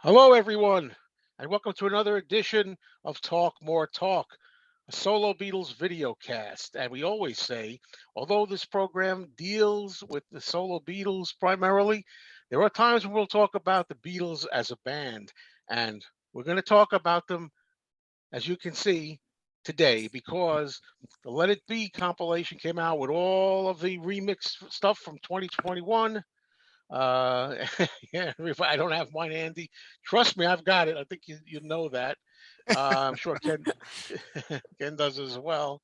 Hello, everyone, and welcome to another edition of Talk More Talk, a solo Beatles video cast. And we always say, although this program deals with the solo Beatles primarily, there are times when we'll talk about the Beatles as a band. And we're going to talk about them, as you can see, today because the Let It Be compilation came out with all of the remix stuff from 2021. Yeah, if I don't have mine, Andy, trust me, I've got it. I think you know that. I'm sure Ken Ken does as well.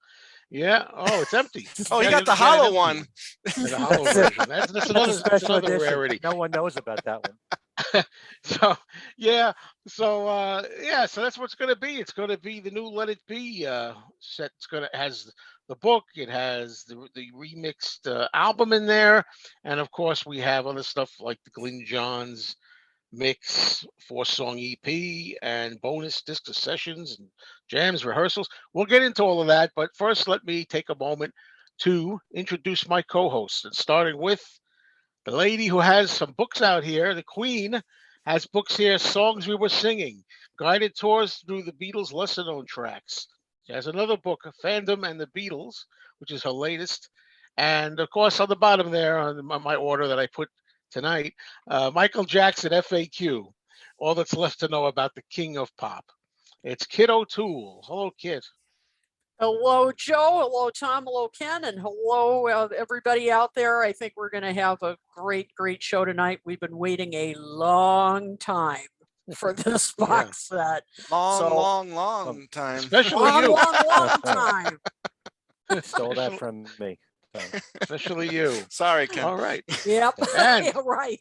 Yeah. Oh, it's empty. Oh, you Yeah, got the you got an hollow empty one. one. The hollow That's it. version. That's That's a another special edition. rarity. No one knows about that one. So yeah, so so that's what it's going to be. It's going to be the new Let It Be set. It's going to has the book. It has the remixed album in there, and of course we have other stuff like the Glyn Johns mix, 4-song EP, and bonus disc of sessions and jams, rehearsals. We'll get into all of that, but first let me take a moment to introduce my co-hosts, and starting with the lady who has some books out here, the Queen, has books here, Songs We Were Singing, Guided Tours Through the Beatles' Lesser Known Tracks. She has another book, Fandom and the Beatles, which is her latest. And of course, on the bottom there, on my order that I put tonight, Michael Jackson, FAQ, all that's left to know about the King of Pop. It's Kit O'Toole. Hello, Kit. Hello, Joe. Hello, Tom. Hello, Ken. And hello, everybody out there. I think we're going to have a great show tonight. We've been waiting a long time for this box set. Long time. Especially Long, you. long time. Stole that from me. Especially you. Sorry, Ken. All right. Yep. And Yeah, right.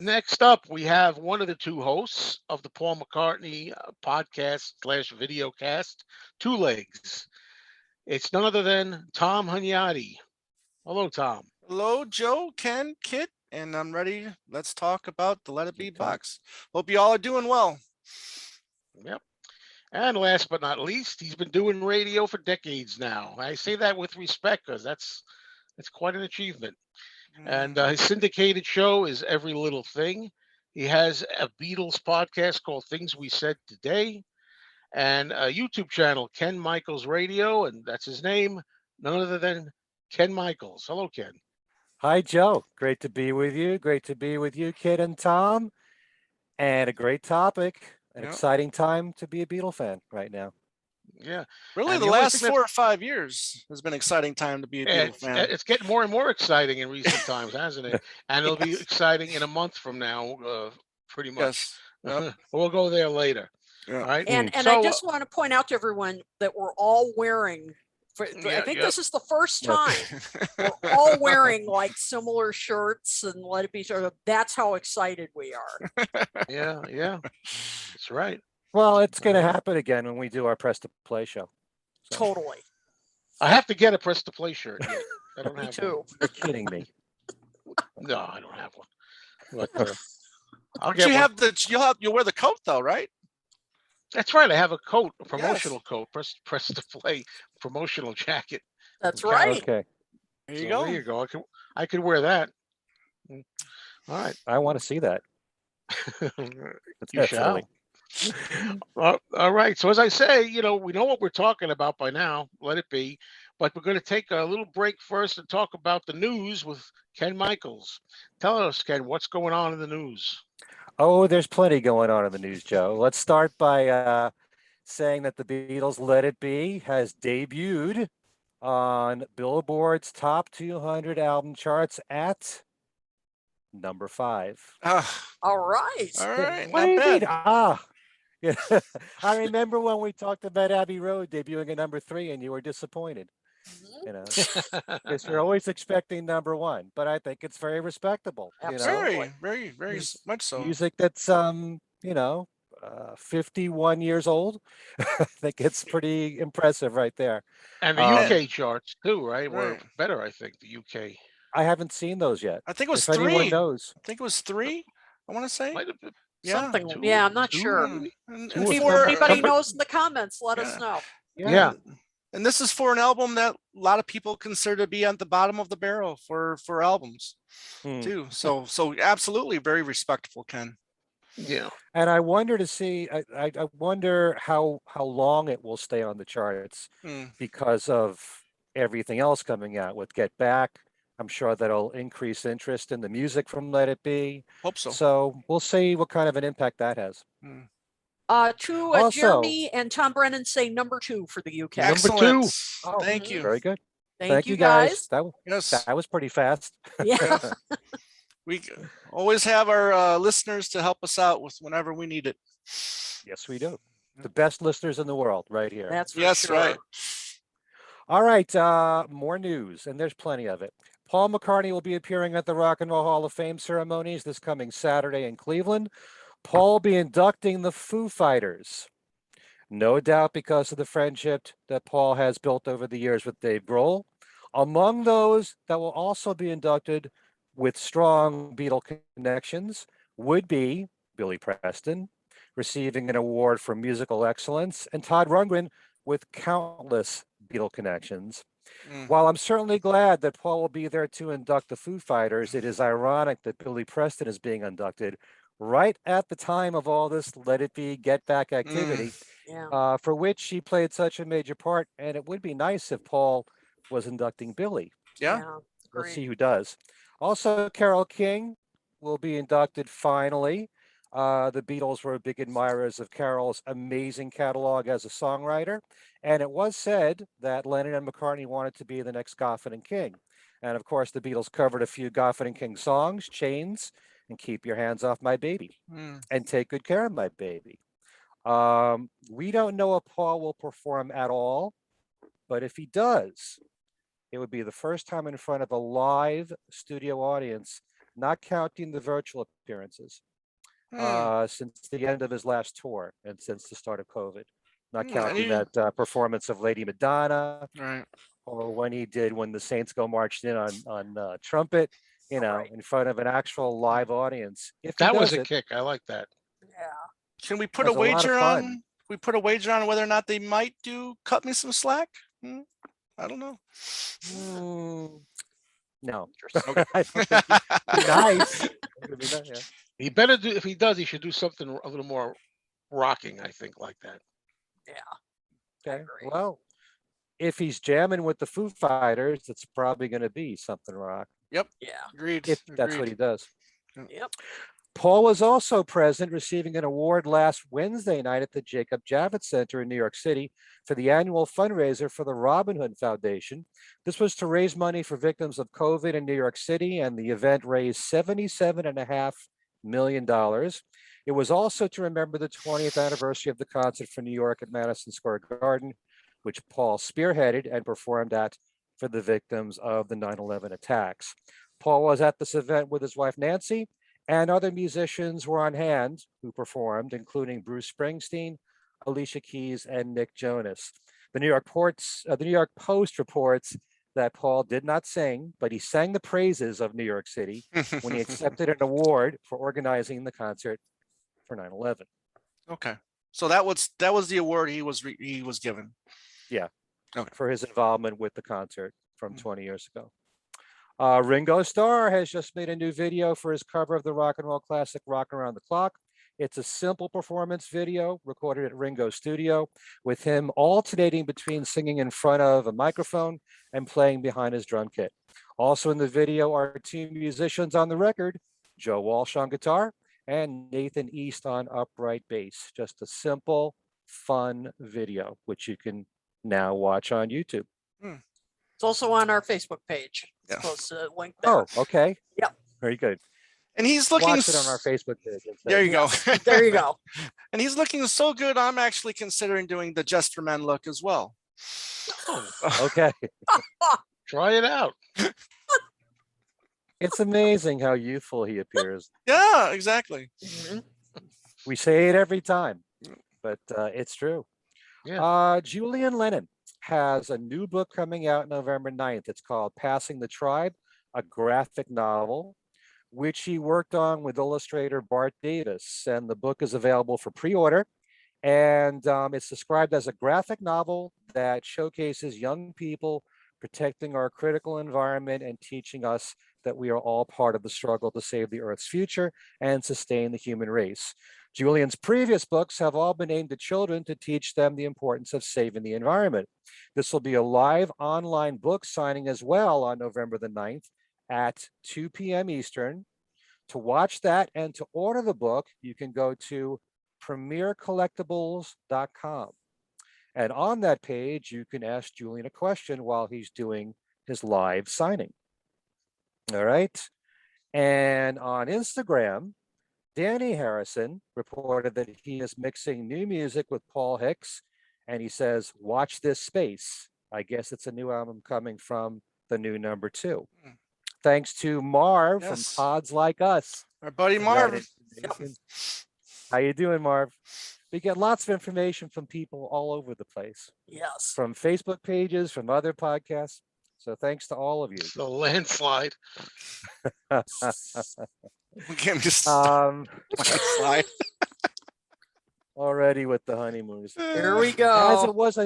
next up, we have one of the two hosts of the Paul McCartney podcast slash video cast, Two Legs. It's none other than Tom Hunyadi. Hello, Tom. Hello, Joe, Ken, Kit, and I'm ready. Let's talk about the Let It Be Okay. box. Hope you all are doing well. Yep. And last but not least, he's been doing radio for decades now. I say that with respect because that's quite an achievement. And his syndicated show is Every Little Thing. He has a Beatles podcast called Things We Said Today, and a YouTube channel, Ken Michaels Radio, and that's his name, none other than Ken Michaels. Hello, Ken. Hi, Joe. Great to be with you. Great to be with you, Kid and Tom. And a great topic. An Yep. exciting time to be a Beatle fan right now. Yeah. Really, And the the only last thing 4 or 5 years has been an exciting time to be a Beatle fan. It's getting more and more exciting in recent times, hasn't it? And it'll be exciting in a month from now, pretty much. Yes. Yep. We'll go there later. Yeah. All right. And So, I just want to point out to everyone that we're all wearing, I think this is the first time we're all wearing like similar shirts and Let It Be sort of. That's how excited we are. yeah, that's right. Well, it's going to happen again when we do our press to play show. So, Totally. I have to get a press to play shirt. Yet. I don't Me have too. you're kidding me. one. No, I don't have one. But I'll But get you one. have you'll wear the coat though, right? That's right. I have a coat, a promotional coat, press to play promotional jacket. That's Okay. right. Okay. There you So go. There you go. I could wear that. All right. I want to see that. You shall. Definitely. All right. So as I say, we know what we're talking about by now. Let it be. But we're going to take a little break first and talk about the news with Ken Michaels. Tell us, Ken, what's going on in the news? Oh, there's plenty going on in the news, Joe. Let's start by saying that the Beatles' Let It Be has debuted on Billboard's top 200 album charts at number 5. All right. All right. What do Not you mean? bad. Yeah. I remember when we talked about Abbey Road debuting at number 3 and you were disappointed. Because you're always expecting number 1, but I think it's very respectable. Absolutely. Very much so. Music that's 51 years old. I think it's pretty impressive right there. And the UK charts too, right? Were Right. better, I think. The UK I haven't seen those yet. I think it was If anyone 3. knows. I think it was 3. I want to say. might have been Something. two- Yeah, I'm not two, sure. maybe? And Two or If four. anybody knows in the comments, let us Yeah. know. Yeah. And this is for an album that a lot of people consider to be at the bottom of the barrel for albums too. So absolutely very respectful, Ken. Yeah. And I wonder to see, I wonder how long it will stay on the charts Mm, because of everything else coming out with Get Back. I'm sure that'll increase interest in the music from Let It Be. hope so. So we'll see what kind of an impact that has. Mm. To Also, Jeremy and Tom Brennan say number 2 for the UK. Number Excellent. 2. oh, Thank you. very good. Thank you you guys. guys. Yes. That was pretty fast. Yeah. Yes. We always have our listeners to help us out with whenever we need it. Yes, we do. The best listeners in the world right here. That's for Yes, sure. right. All right, more news, and there's plenty of it. Paul McCartney will be appearing at the Rock and Roll Hall of Fame ceremonies this coming Saturday in Cleveland. Paul will be inducting the Foo Fighters. No doubt because of the friendship that Paul has built over the years with Dave Grohl. Among those that will also be inducted with strong Beatle connections would be Billy Preston, receiving an award for musical excellence, and Todd Rundgren with countless Beatle connections. Mm. While I'm certainly glad that Paul will be there to induct the Foo Fighters, it is ironic that Billy Preston is being inducted right at the time of all this Let It Be Get Back activity, Yeah. for which he played such a major part. And it would be nice if Paul was inducting Billy. Yeah. Let's see Agreed. who does. Also, Carole King will be inducted finally. The Beatles were big admirers of Carol's amazing catalog as a songwriter. And it was said that Lennon and McCartney wanted to be the next Goffin and King. And of course, the Beatles covered a few Goffin and King songs, Chains, and Keep Your Hands Off My Baby, Mm. and Take Good Care of My Baby. We don't know if Paul will perform at all, but if he does, it would be the first time in front of a live studio audience, not counting the virtual appearances, Mm. since the end of his last tour and since the start of COVID, not Mm. counting that performance of Lady Madonna Right. or when he did when the Saints Go Marched In on trumpet, Right. in front of an actual live audience. If he That was does a it, kick. I like that. Yeah. Can we put a that's a lot of wager fun. on? We put a wager on whether or not they might do "Cut Me Some Slack." I don't know. Mm, no, Okay. I don't think it'd be nice. It'd be nice, yeah. He better do if he does, he should do something a little more rocking, I think, like that. I Okay. agree. Well, if he's jamming with the Foo Fighters, it's probably going to be something rock Yep. Yeah. Agreed. if that's what he does. Yep. Paul was also present, receiving an award last Wednesday night at the Jacob Javits Center in New York City for the annual fundraiser for the Robin Hood Foundation. This was to raise money for victims of COVID in New York City, and the event raised $77.5 million. It was also to remember the 20th anniversary of the concert for New York at Madison Square Garden, which Paul spearheaded and performed at for the victims of the 9/11 attacks. Paul was at this event with his wife, Nancy, and other musicians were on hand who performed, including Bruce Springsteen, Alicia Keys, and Nick Jonas. The New York Post reports that Paul did not sing, but he sang the praises of New York City when he accepted an award for organizing the concert for 9/11. Okay. So that was the award he was given. Yeah, Okay. for his involvement with the concert from Mm. 20 years ago. Ringo Starr has just made a new video for his cover of the rock and roll classic Rock Around the Clock. It's a simple performance video recorded at Ringo's studio with him alternating between singing in front of a microphone and playing behind his drum kit. Also in the video are two musicians on the record, Joe Walsh on guitar and Nathan East on upright bass. Just a simple, fun video, which you can now watch on YouTube. It's also on our Facebook page. Yeah. Supposed to link there. Oh, okay. Yep. Very good. And he's looking. Watch it on our Facebook page. There you go. There you go. And he's looking so good. I'm actually considering doing the Just for Men look as well. Okay. Try it out. It's amazing how youthful he appears. Yeah, exactly. Mhm. We say it every time, but it's true. Yeah. Julian Lennon has a new book coming out November 9th. It's called Passing the Tribe, a graphic novel, which he worked on with illustrator Bart Davis. And the book is available for pre-order. And it's described as a graphic novel that showcases young people protecting our critical environment and teaching us that we are all part of the struggle to save the Earth's future and sustain the human race. Julian's previous books have all been aimed at children to teach them the importance of saving the environment. This will be a live online book signing as well on November the 9th at 2 p.m. Eastern. To watch that and to order the book, you can go to premiercollectibles.com. And on that page, you can ask Julian a question while he's doing his live signing. All right. And on Instagram, Danny Harrison reported that he is mixing new music with Paul Hicks. And he says, watch this space. I guess it's a new album coming from the new number 2. Thanks to Marv from Yes. Pods Like Us. Our buddy for that Marv. information. How you doing, Marv? We get lots of information from people all over the place, Yes. from Facebook pages, from other podcasts. So thanks to all of you. It's a landslide. Can't just slide. Already with the honeymoons. Here we As go. it was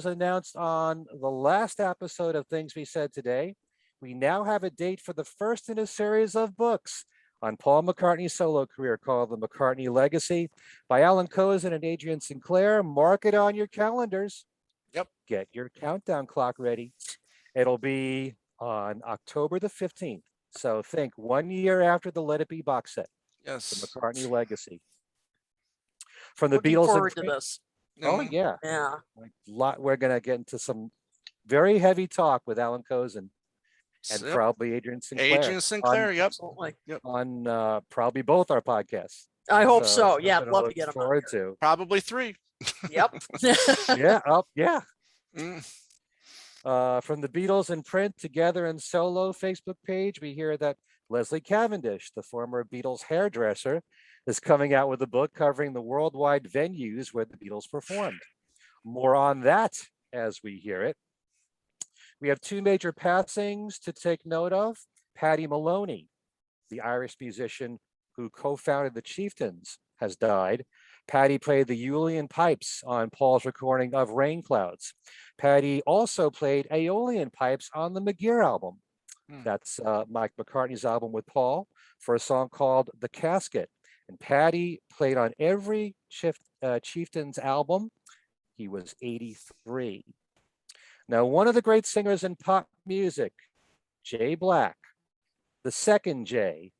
announced on the last episode of Things We Said Today, we now have a date for the first in a series of books on Paul McCartney's solo career called The McCartney Legacy by Alan Kozin and Adrian Sinclair. Mark it on your calendars. Yep. Get your countdown clock ready. It'll be on October the 15th. So think 1 year after the Let It Be box set, The Yes. McCartney Legacy. From the Looking Beatles. forward to And, this. oh, Mhm. yeah. Yeah. We're going to get into some very heavy talk with Alan Kozin and Yep. probably Adrian Sinclair. Adrian Sinclair. Yep. Absolutely. On probably both our podcasts. I hope so. Yeah, I'd something love to look get him on forward here. to. Probably 3. Yep. Yeah. Oh, yeah. Mm. From the Beatles in print together in solo Facebook page, we hear that Leslie Cavendish, the former Beatles hairdresser, is coming out with a book covering the worldwide venues where the Beatles performed. More on that as we hear it. We have 2 major passings to take note of. Paddy Maloney, the Irish musician who co-founded the Chieftains, has died. Paddy played the Uilleann pipes on Paul's recording of Rain Clouds. Paddy also played Aeolian pipes on the McGear album. That's Mike McCartney's album with Paul, for a song called The Casket. And Paddy played on every Chieftains album. He was 83. Now, one of the great singers in pop music, Jay Black, the second Jay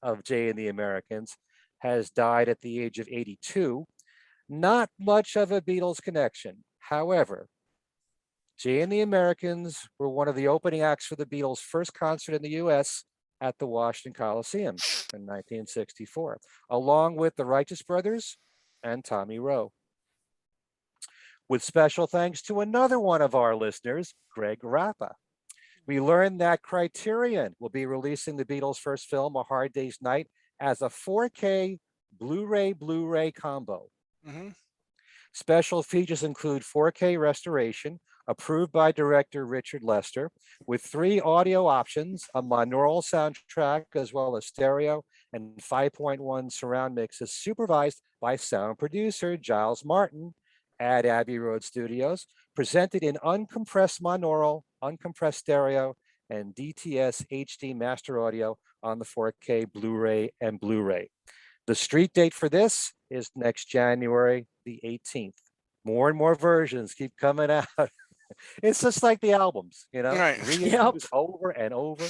of Jay and the Americans, has died at the age of 82. Not much of a Beatles connection. However, Jay and the Americans were one of the opening acts for the Beatles' first concert in the US at the Washington Coliseum in 1964, along with the Righteous Brothers and Tommy Rowe. With special thanks to another one of our listeners, Greg Rappa. We learned that Criterion will be releasing the Beatles' first film, A Hard Day's Night, as a 4K Blu-ray combo. Mm-hmm. Special features include 4K restoration, approved by director Richard Lester, with 3 audio options, a monaural soundtrack, as well as stereo and 5.1 surround mixes, supervised by sound producer Giles Martin at Abbey Road Studios, presented in uncompressed monaural, uncompressed stereo, and DTS HD master audio on the 4K Blu-ray and Blu-ray. The street date for this is next January the 18th. More and more versions keep coming out. It's just like the albums, you know, Right. reissues over and over.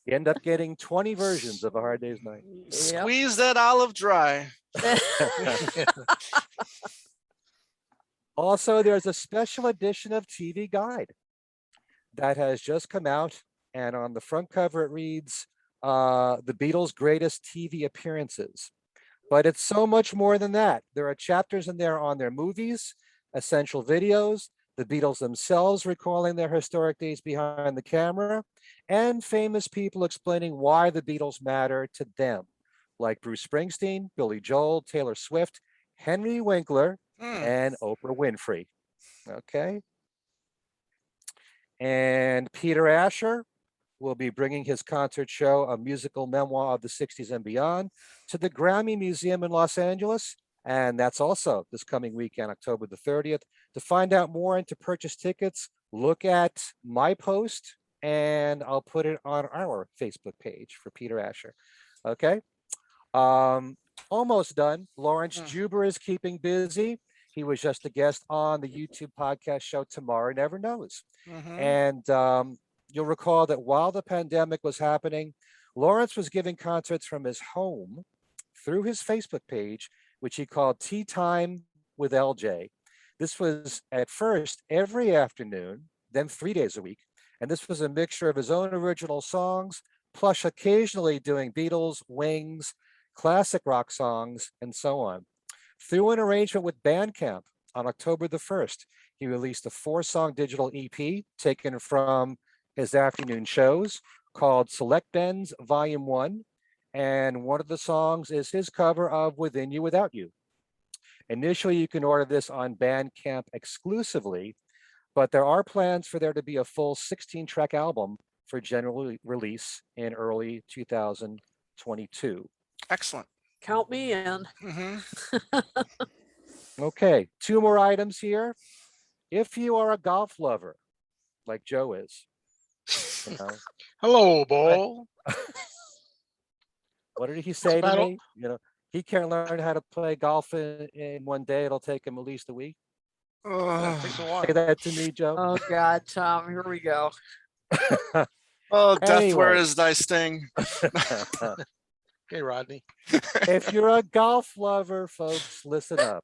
You end up getting 20 versions of A Hard Day's Night. Yep. Squeeze that olive dry. Also, there's a special edition of TV Guide that has just come out, and on the front cover it reads, The Beatles' Greatest TV Appearances. But it's so much more than that. There are chapters in there on their movies, essential videos, the Beatles themselves recalling their historic days behind the camera, and famous people explaining why the Beatles matter to them, like Bruce Springsteen, Billy Joel, Taylor Swift, Henry Winkler, and Oprah Winfrey. Okay. And Peter Asher will be bringing his concert show, A Musical Memoir of the 60s and Beyond, to the Grammy Museum in Los Angeles. And that's also this coming weekend, October the 30th. To find out more and to purchase tickets, look at my post and I'll put it on our Facebook page for Peter Asher. Okay. Um, Almost done. Lawrence Mm. Juber is keeping busy. He was just a guest on the YouTube podcast show Tomorrow Never Knows. Mm-hmm. And you'll recall that while the pandemic was happening, Lawrence was giving concerts from his home through his Facebook page, which he called Tea Time with LJ. This was at first every afternoon, then 3 days a week. And this was a mixture of his own original songs, plus occasionally doing Beatles, Wings, classic rock songs, and so on. Through an arrangement with Bandcamp on October the 1st, he released a 4-song digital EP taken from his afternoon shows called Select Bends Volume 1. And one of the songs is his cover of Within You Without You. Initially, you can order this on Bandcamp exclusively, but there are plans for there to be a full 16-track album for general release in early 2022. Excellent. Count me in. Mm-hmm. Okay, 2 more items here. If you are a golf lover, like Joe is, you know, Hello, ball. what did he say to about all- me? You know, he can't learn how to play golf in one day. It'll take him at least a week. That takes a Say while. that to me, Joe. Oh God, Tom, here we go. Oh, death, where Anyway. is thy sting? Okay, Rodney. If you're a golf lover, folks, listen up.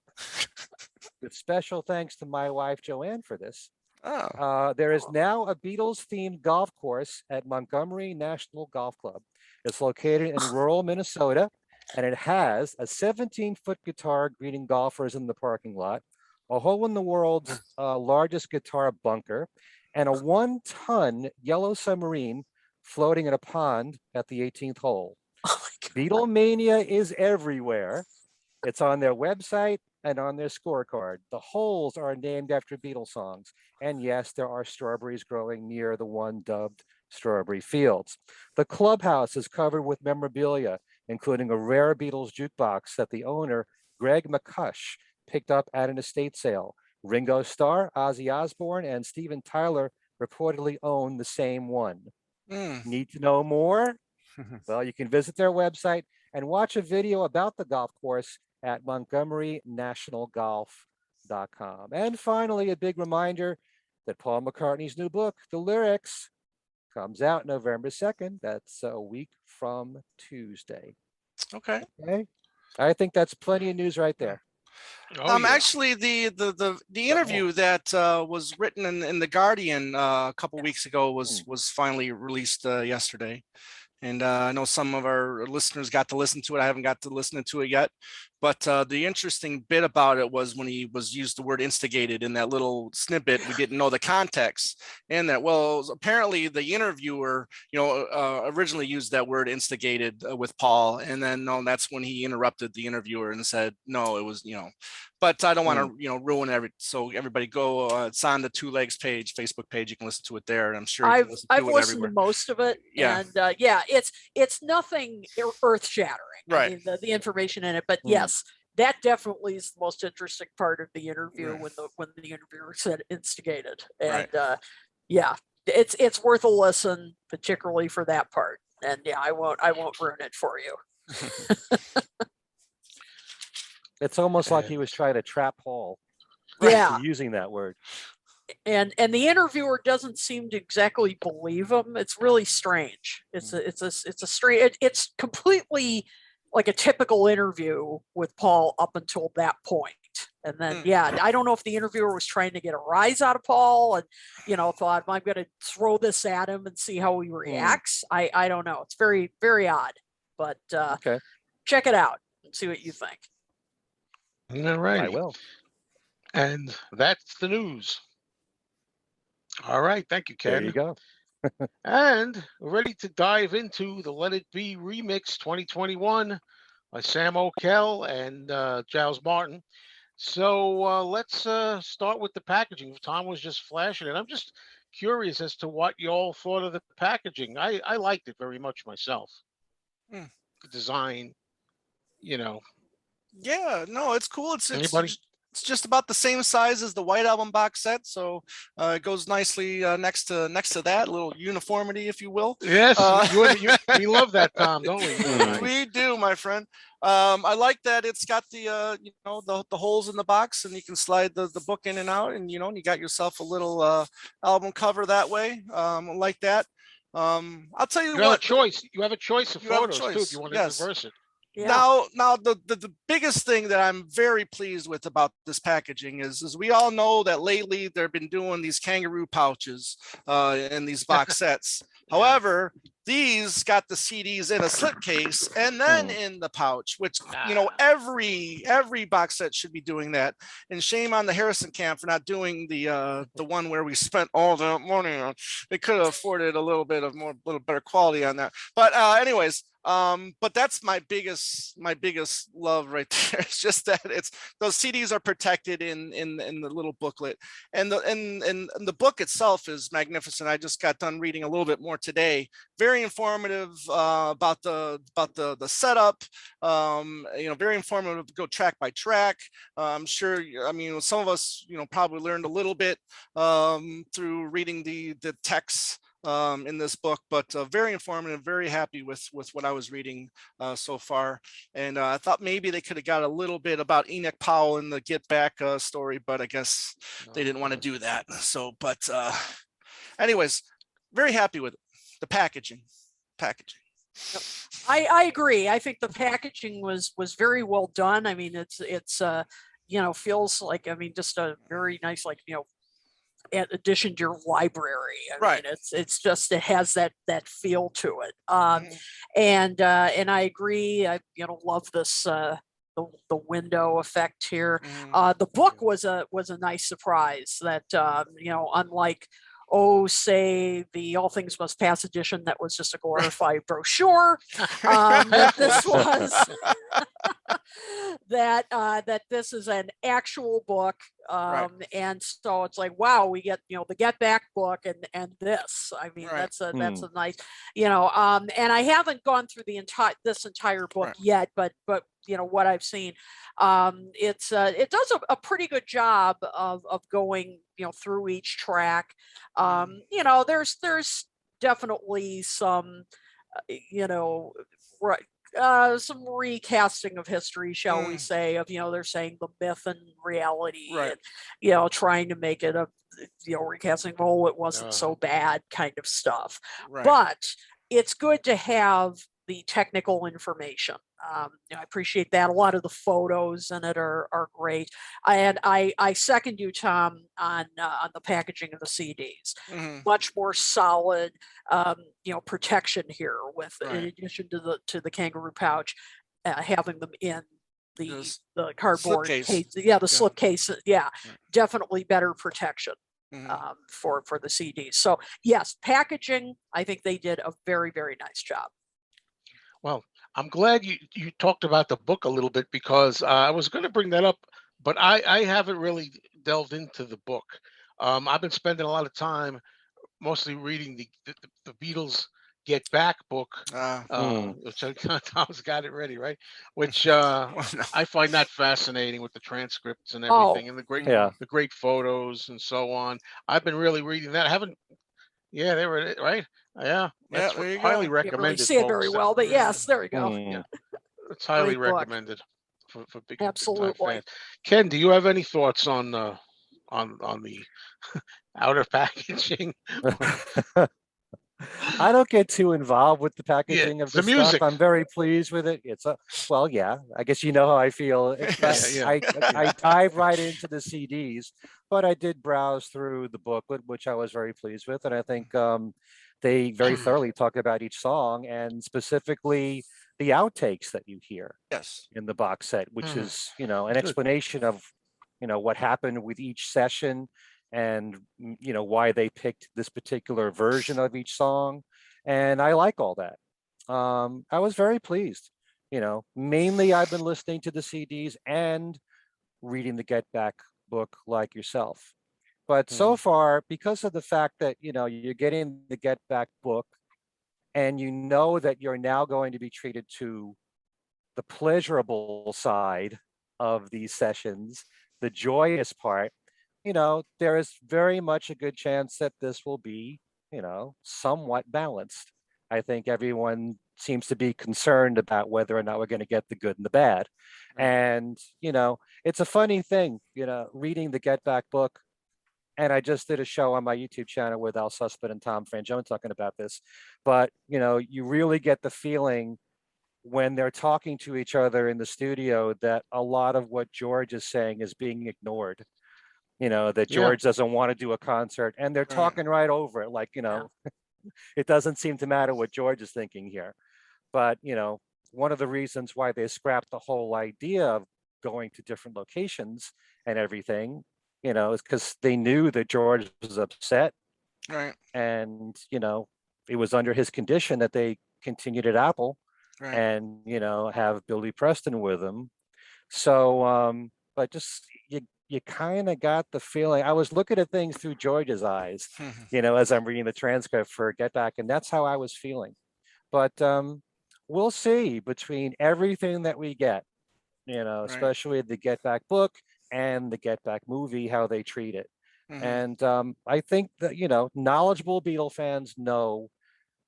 With special thanks to my wife, Joanne, for this. Oh, There is now a Beatles-themed golf course at Montgomery National Golf Club. It's located in rural Minnesota, and it has a 17-foot guitar greeting golfers in the parking lot, a hole in the world's largest guitar bunker, and a 1-ton yellow submarine floating in a pond at the 18th hole. Oh my God. Beatlemania is everywhere. It's on their website and on their scorecard. The holes are named after Beatles songs. And yes, there are strawberries growing near the one dubbed Strawberry Fields. The clubhouse is covered with memorabilia, including a rare Beatles jukebox that the owner, Greg McCush, picked up at an estate sale. Ringo Starr, Ozzy Osbourne, and Steven Tyler reportedly own the same one. mm. Need to know more? Well, you can visit their website and watch a video about the golf course at montgomerynationalgolf.com. And finally, a big reminder that Paul McCartney's new book, The Lyrics, comes out November 2nd. That's a week from Tuesday. Okay. Okay. I think that's plenty of news right there. Oh, yeah. Actually, the interview that was written in the Guardian a couple weeks ago was finally released yesterday. And I know some of our listeners got to listen to it. I haven't got to listen to it yet. But the interesting bit about it was when he was used the word instigated in that little snippet, we didn't know the context. And that, well, apparently the interviewer, originally used that word instigated with Paul. And then, no, that's when he interrupted the interviewer and said, no, it was, but I don't want to, ruin so everybody go, it's on the Two Legs page, Facebook page. You can listen to it there. And I'm sure you can listen to I've it listened everywhere. to most of it. Yeah. And it's nothing earth shattering. Right. I mean, the information in it, but yes, that definitely is the most interesting part of the interview Right. when the interviewer said instigated. And Right. it's worth a listen, particularly for that part. And yeah, I won't ruin it for you. It's almost like he was trying to trap Paul. Yeah. Using that word. And the interviewer doesn't seem to exactly believe him. It's really strange. It's a strange. It's completely like a typical interview with Paul up until that point. And then I don't know if the interviewer was trying to get a rise out of Paul and thought, I'm going to throw this at him and see how he reacts. I don't know. It's very, very odd. But Okay. check it out and see what you think. All right. I will. And that's the news. All right. Thank you, Ken. There you go. And we're ready to dive into the Let It Be Remix 2021 by Sam O'Kell and Giles Martin. So let's start with the packaging. Tom was just flashing it. I'm just curious as to what you all thought of the packaging. I liked it very much myself. The design, Yeah, no, it's cool. It's Anybody? It's just about the same size as the White Album box set, so it goes nicely next to that, a little uniformity, if you will. Yes, we love that, Tom, don't we? We do, my friend. I like that it's got the the holes in the box, and you can slide the book in and out, and you got yourself a little album cover that way. Like that. I'll tell you You have a what. choice. You have a choice of You have a photos too, if choice, you want to yes. reverse it. Yeah. Now the biggest thing that I'm very pleased with about this packaging is we all know that lately they've been doing these kangaroo pouches in these box sets. However, these got the CDs in a slipcase and then in the pouch, which every box set should be doing that. And shame on the Harrison camp for not doing the one where we spent all the money on. They could have afforded a little better quality on that. But anyways. But that's my biggest love right there. It's just that those CDs are protected in the little booklet, and the book itself is magnificent. I just got done reading a little bit more today. Very informative about the setup. Very informative. Go track by track. I'm sure. I mean, some of us probably learned a little bit through reading the text in this book, but very informative, very happy with what I was reading so far. And I thought maybe they could have got a little bit about Enoch Powell in the Get Back story, but I guess they didn't want to do that. So, but anyways, very happy with it. The packaging. I agree. I think the packaging was very well done. I mean, it's feels like, I mean, just a very nice, like, addition to your library. I mean, it's just, it has that feel to it. And I agree. I love this the window effect here. The book was a nice surprise that unlike say the All Things Must Pass edition that was just a glorified brochure, that this was that this is an actual book. And so it's like, wow, we get the Get Back book and this. I mean, that's a nice, and I haven't gone through this entire book yet, but what I've seen, it does a pretty good job of going through each track. There's definitely some some recasting of history, shall we say, of they're saying the myth and reality, and trying to make it a recasting, it wasn't so bad kind of stuff. But it's good to have the technical information. I appreciate that. A lot of the photos in it are great. And I second you, Tom, on the packaging of the CDs. Much more solid, protection here, with in addition to the kangaroo pouch, having them in the cardboard case, the slip case, definitely better protection. For the CDs. So yes, packaging, I think they did a very, very nice job. Well, I'm glad you talked about the book a little bit, because I was going to bring that up, but I haven't really delved into the book. I've been spending a lot of time mostly reading the Beatles Get Back book, which Tom's got it ready, right? Which I find that fascinating, with the transcripts and everything, and the great photos and so on. I've been really reading that. I haven't. Yeah, they were right. Yeah, that's highly recommended. Can't really see it very well, but yes, there we go. Yeah, it's highly recommended for big time Absolutely. fans. Ken, do you have any thoughts on the outer packaging? I don't get too involved with the packaging of the the music. stuff. I'm very pleased with it. It's I guess you know how I feel. I dive right into the CDs, but I did browse through the booklet, which I was very pleased with, and I think they very thoroughly talk about each song, and specifically the outtakes that you hear in the box set, which is an explanation of what happened with each session, and why they picked this particular version of each song. And I like all that. I was very pleased. Mainly I've been listening to the CDs and reading the Get Back book like yourself. But so far, because of the fact that you're getting the Get Back book, and that you're now going to be treated to the pleasurable side of these sessions, the joyous part, there is very much a good chance that this will be, somewhat balanced. I think everyone seems to be concerned about whether or not we're going to get the good and the bad. And, it's a funny thing, reading the Get Back book. And I just did a show on my YouTube channel with Al Sussman and Tom Frangione talking about this. But, you really get the feeling when they're talking to each other in the studio that a lot of what George is saying is being ignored. That Yeah. George doesn't want to do a concert, and they're talking right over it. Like, it doesn't seem to matter what George is thinking here. But, one of the reasons why they scrapped the whole idea of going to different locations and everything, is because they knew that George was upset. Right. And, it was under his condition that they continued at Apple. Right. And, have Billy Preston with him. So, but just you kind of got the feeling. I was looking at things through George's eyes, as I'm reading the transcript for Get Back, and that's how I was feeling. But we'll see between everything that we get, especially the Get Back book and the Get Back movie, how they treat it. And I think that, knowledgeable Beatle fans know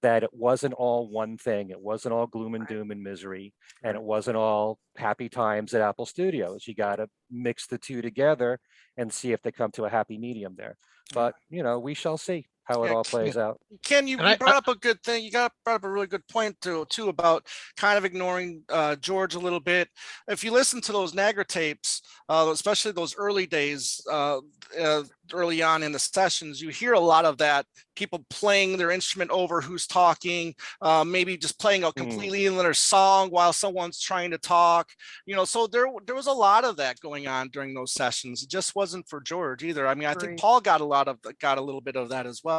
that it wasn't all one thing. It wasn't all gloom and doom and misery, and it wasn't all happy times at Apple Studios. You got to mix the two together and see if they come to a happy medium there. But, we shall see how it all plays out. Ken, you brought up a good thing. You brought up a really good point too about kind of ignoring George a little bit. If you listen to those Niagara tapes, especially those early days, early on in the sessions, you hear a lot of that. People playing their instrument over who's talking, maybe just playing a completely another song while someone's trying to talk. So there was a lot of that going on during those sessions. It just wasn't for George either. I mean, I think Paul got a little bit of that as well.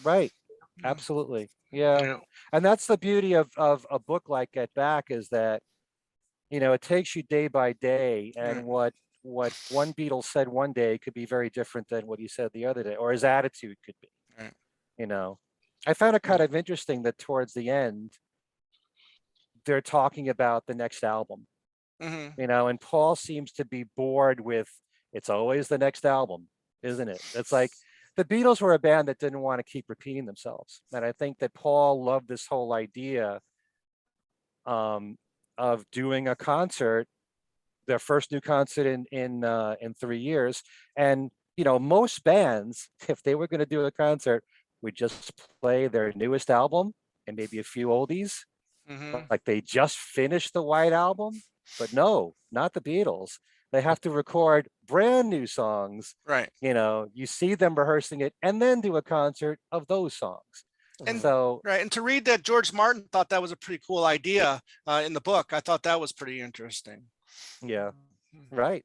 Right. Absolutely. Yeah. And that's the beauty of a book like Get Back, is that, it takes you day by day, and what one Beatle said one day could be very different than what he said the other day, or his attitude could be. I found it kind of interesting that towards the end, they're talking about the next album, and Paul seems to be bored with, it's always the next album, isn't it? It's like, the Beatles were a band that didn't want to keep repeating themselves. And I think that Paul loved this whole idea of doing a concert, their first new concert in 3 years. And, most bands, if they were going to do a concert, would just play their newest album and maybe a few oldies. Like they just finished the White Album. But no, not the Beatles. They have to record brand new songs. Right. You see them rehearsing it and then do a concert of those songs. And so, and to read that George Martin thought that was a pretty cool idea in the book. I thought that was pretty interesting. Yeah. Right.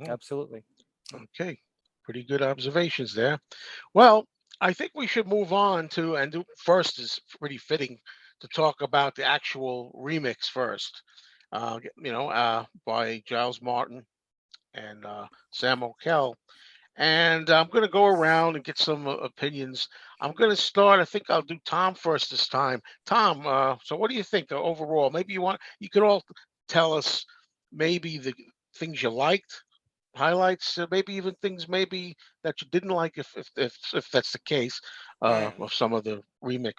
Absolutely. Okay. Pretty good observations there. Well, I think we should move on to, and first is pretty fitting to talk about the actual remix first. By Giles Martin and Sam O'Kell. And I'm going to go around and get some opinions. I'm going to start. I think I'll do Tom first this time. Tom, so what do you think overall? Maybe you could all tell us maybe the things you liked, highlights, maybe even things maybe that you didn't like, if that's the case, of some of the remix.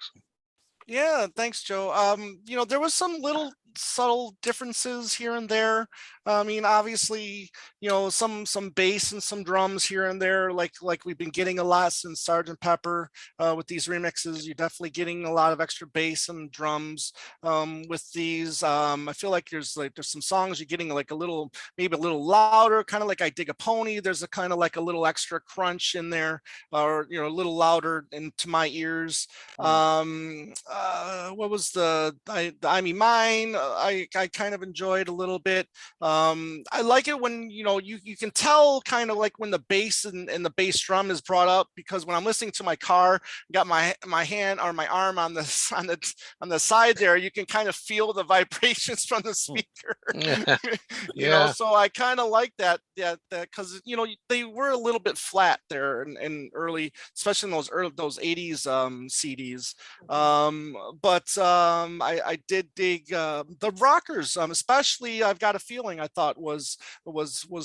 Yeah, thanks, Joe. There was some little subtle differences here and there. I mean, obviously, some bass and some drums here and there, like we've been getting a lot since Sergeant Pepper. With these remixes, you're definitely getting a lot of extra bass and drums with these. I feel like there's some songs you're getting like maybe a little louder, kind of like I Dig a Pony. There's a kind of like a little extra crunch in there, or a little louder into my ears. What was I Mean Mine? I kind of enjoyed a little bit. I like it when you can tell kind of like when the bass and the bass drum is brought up, because when I'm listening to my car, got my hand or my arm on the side there, you can kind of feel the vibrations from the speaker. So I kind of like that because they were a little bit flat there in early, especially in those 80s CDs. But I did dig the rockers, especially I've Got a Feeling, I thought was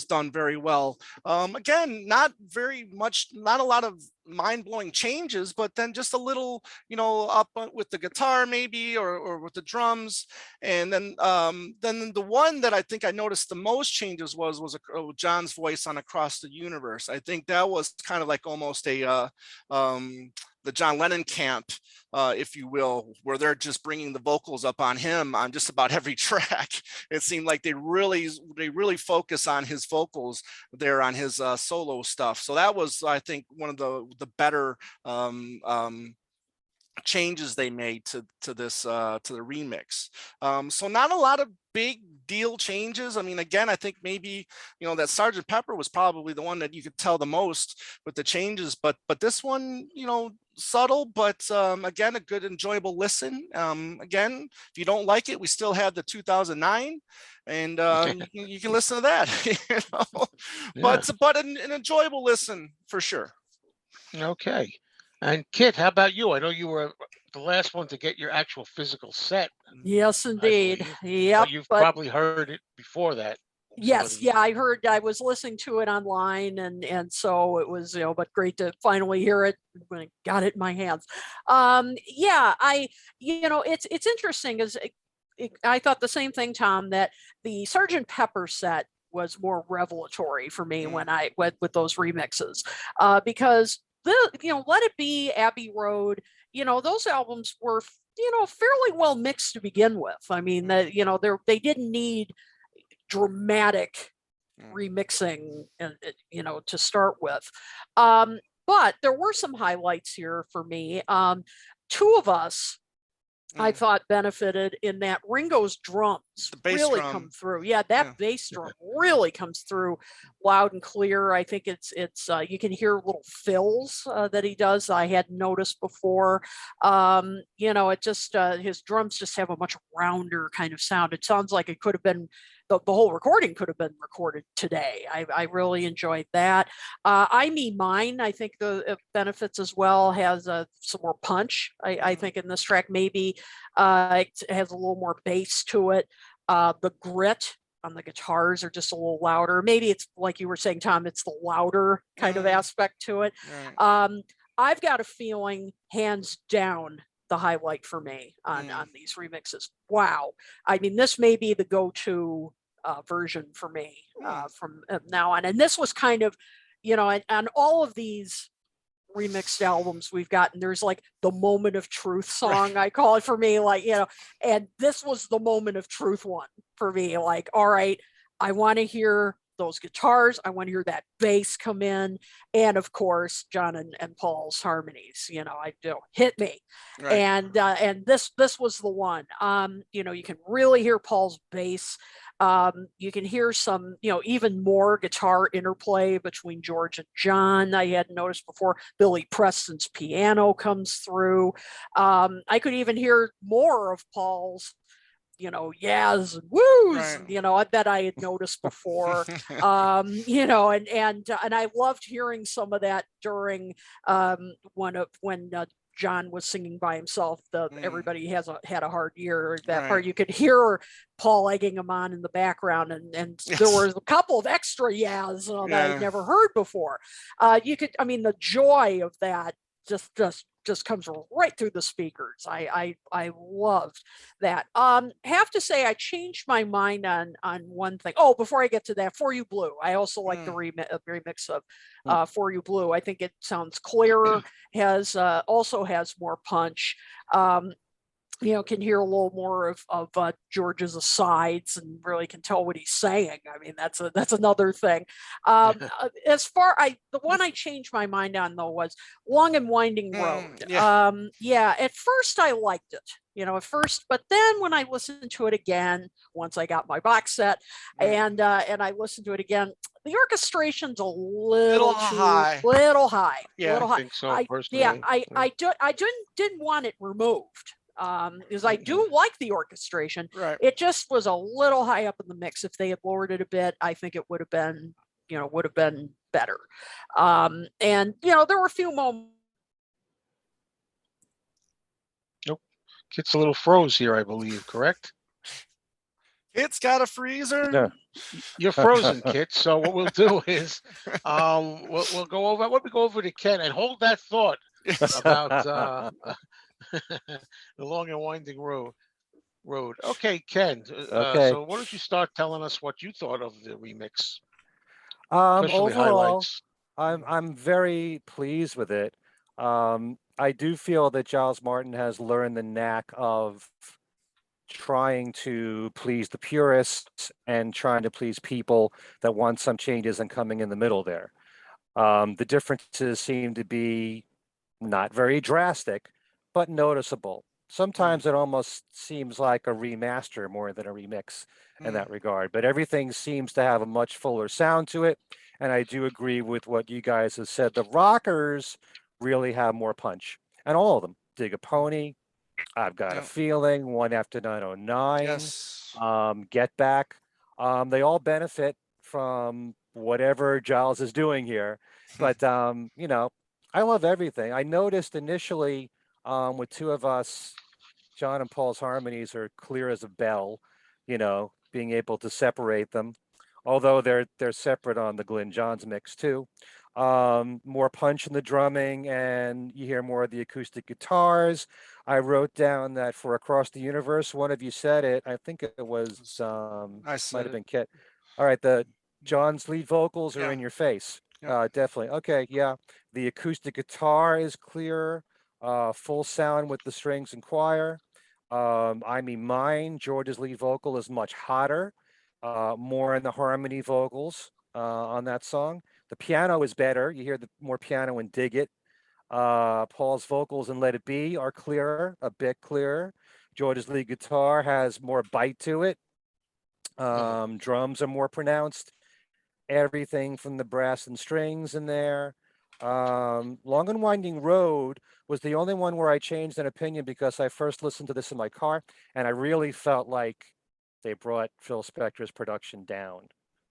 done very well. Again, not a lot of mind-blowing changes, but then just a little, up with the guitar maybe, or with the drums. And then the one that I think I noticed the most changes was John's voice on Across the Universe. I think that was kind of like almost a the John Lennon camp, if you will, where they're just bringing the vocals up on him on just about every track. It seemed like they really focus on his vocals there on his solo stuff. So that was, I think, one of the better changes they made to this to the remix. So not a lot of big deal changes. I mean, again, I think maybe that Sergeant Pepper was probably the one that you could tell the most with the changes, but this one, subtle, but again, a good enjoyable listen. Again, if you don't like it, we still have the 2009, and you can listen to that. Yeah. But an enjoyable listen for sure. Okay. And Kit, how about you? I know you were the last one to get your actual physical set. Yes, indeed. Believe, Yep. but you've probably heard it before that. Yes, yeah, I was listening to it online, and so it was, but great to finally hear it when I got it in my hands. Yeah, it's interesting, I thought the same thing, Tom, that the Sergeant Pepper set was more revelatory for me when I went with those remixes, because Let It Be, Abbey Road, those albums were, fairly well mixed to begin with. I mean, they didn't need dramatic remixing, to start with. But there were some highlights here for me. Two of us, I thought, benefited in that Ringo's drums really come through. Yeah, that bass drum really comes through loud and clear. I think it's you can hear little fills that he does I hadn't noticed before. It just his drums just have a much rounder kind of sound. It sounds like it could have been the whole recording could have been recorded today. I really enjoyed that. I Me Mine, I think the benefits as well, has some more punch. I think in this track, maybe it has a little more bass to it. The grit on the guitars are just a little louder. Maybe it's like you were saying, Tom, it's the louder kind of aspect to it. Right. I've Got a Feeling, hands down, the highlight for me on these remixes. Wow. I mean, this may be the go-to version for me from now on. And this was kind of, on all of these remixed albums we've gotten, there's like the moment of truth song, right. I call it, for me, and this was the moment of truth one for me. Like, all right, I want to hear those guitars, I want to hear that bass come in, and of course John and Paul's harmonies. I do hit me, right. And this was the one. You can really hear Paul's bass. You can hear some, even more guitar interplay between George and John I hadn't noticed before. Billy Preston's piano comes through. I could even hear more of Paul's, yas and woos, right. I bet I had noticed before. And I loved hearing some of that during when John was singing by himself, Everybody Had a Hard Year, that right. part. You could hear Paul egging him on in the background, and yes. There was a couple of extra yas that I'd never heard before. The joy of that just comes right through the speakers. I loved that. Have to say I changed my mind on one thing. Oh, before I get to that, For You Blue, I also like the remix of For You Blue. I think it sounds clearer, also has more punch. Can hear a little more of George's asides and really can tell what he's saying. I mean, that's another thing. The one I changed my mind on, though, was Long and Winding Road. At first I liked it, but then when I listened to it again, once I got my box set, and I listened to it again, the orchestration's a little high. Yeah, I think so, personally. I didn't want it removed. Because I do like the orchestration. Right. It just was a little high up in the mix. If they had lowered it a bit, I think it would have been better. There were a few moments. Nope. Kit's a little froze here, I believe, correct? It's got a freezer. No. You're frozen, Kit. So what we'll do is, we'll go over. Let me go over to Ken and hold that thought about the long and winding road. Okay, Ken. Okay. So why don't you start telling us what you thought of the remix, especially Overall, highlights. I'm very pleased with it. I do feel that Giles Martin has learned the knack of trying to please the purists and trying to please people that want some changes and coming in the middle there. The differences seem to be not very drastic, but noticeable. Sometimes it almost seems like a remaster more than a remix in that regard, but everything seems to have a much fuller sound to it. And I do agree with what you guys have said. The rockers really have more punch, and all of them. Dig a Pony, I've Got a Yeah. Feeling, One After 909, Yes. Get Back. They all benefit from whatever Giles is doing here. But I love everything. I noticed initially with two of us, John and Paul's harmonies are clear as a bell, being able to separate them. Although they're separate on the Glyn Johns mix too. More punch in the drumming, and you hear more of the acoustic guitars. I wrote down that for Across the Universe, one of you said it. I think it was I might said have it. been Kit. All right, the John's lead vocals are Yeah. in your face. Yeah. Definitely. Okay, yeah. The acoustic guitar is clearer, full sound with the strings and choir. I Mean Mine, George's lead vocal is much hotter, more in the harmony vocals on that song. The piano is better. You hear the more piano in Dig It. Paul's vocals in Let It Be are clearer, a bit clearer. George's lead guitar has more bite to it. Drums are more pronounced. Everything from the brass and strings in there. Long and Winding Road was the only one where I changed an opinion because I first listened to this in my car and I really felt like they brought Phil Spector's production down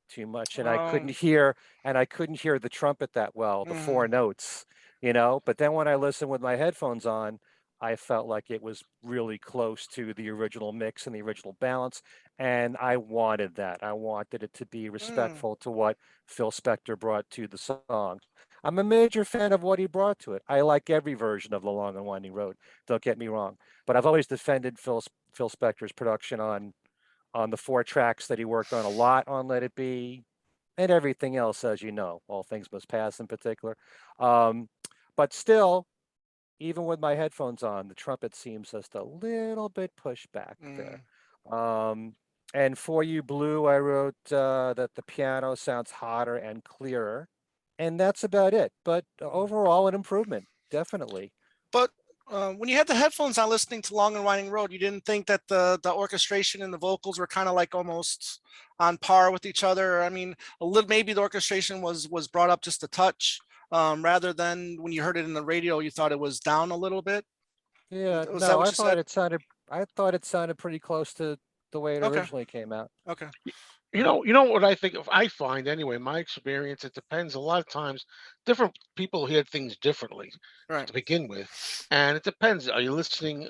too much and I couldn't hear the trumpet that well, the four notes, but then when I listened with my headphones on, I felt like it was really close to the original mix and the original balance. And I wanted that. I wanted it to be respectful to what Phil Spector brought to the song. I'm a major fan of what he brought to it. I like every version of The Long and Winding Road. Don't get me wrong, but I've always defended Phil Spector's production on the four tracks that he worked on a lot on Let It Be, and everything else, as you know, All Things Must Pass in particular. But still, even with my headphones on, the trumpet seems just a little bit pushed back there. And For You Blue, I wrote that the piano sounds hotter and clearer. And that's about it. But overall, an improvement, definitely. But when you had the headphones on listening to Long and Winding Road, you didn't think that the orchestration and the vocals were kind of like almost on par with each other? I mean, a little, maybe the orchestration was brought up just a touch, rather than when you heard it in the radio, you thought it was down a little bit. Yeah, Was that no, what you said? I thought it sounded pretty close to the way it Okay. originally came out. Okay. You know what I think of. I find anyway, my experience. It depends. A lot of times, different people hear things differently Right. to begin with, and it depends. Are you listening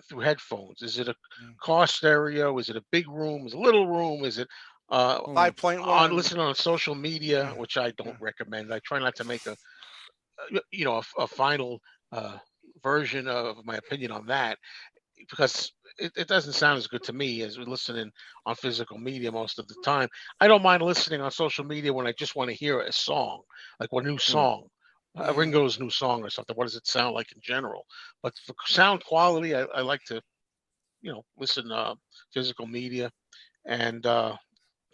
through headphones? Is it a Mm. car stereo? Is it a big room? Is it a little room? Is it Hmm. 5.1. listening on social media, Yeah. which I don't recommend. I try not to make a final uh, version of my opinion on that because it doesn't sound as good to me as listening on physical media most of the time. I don't mind listening on social media when I just want to hear a song, like a new Hmm. song, Ringo's new song or something. What does it sound like in general? But for sound quality, I like to, listen physical media and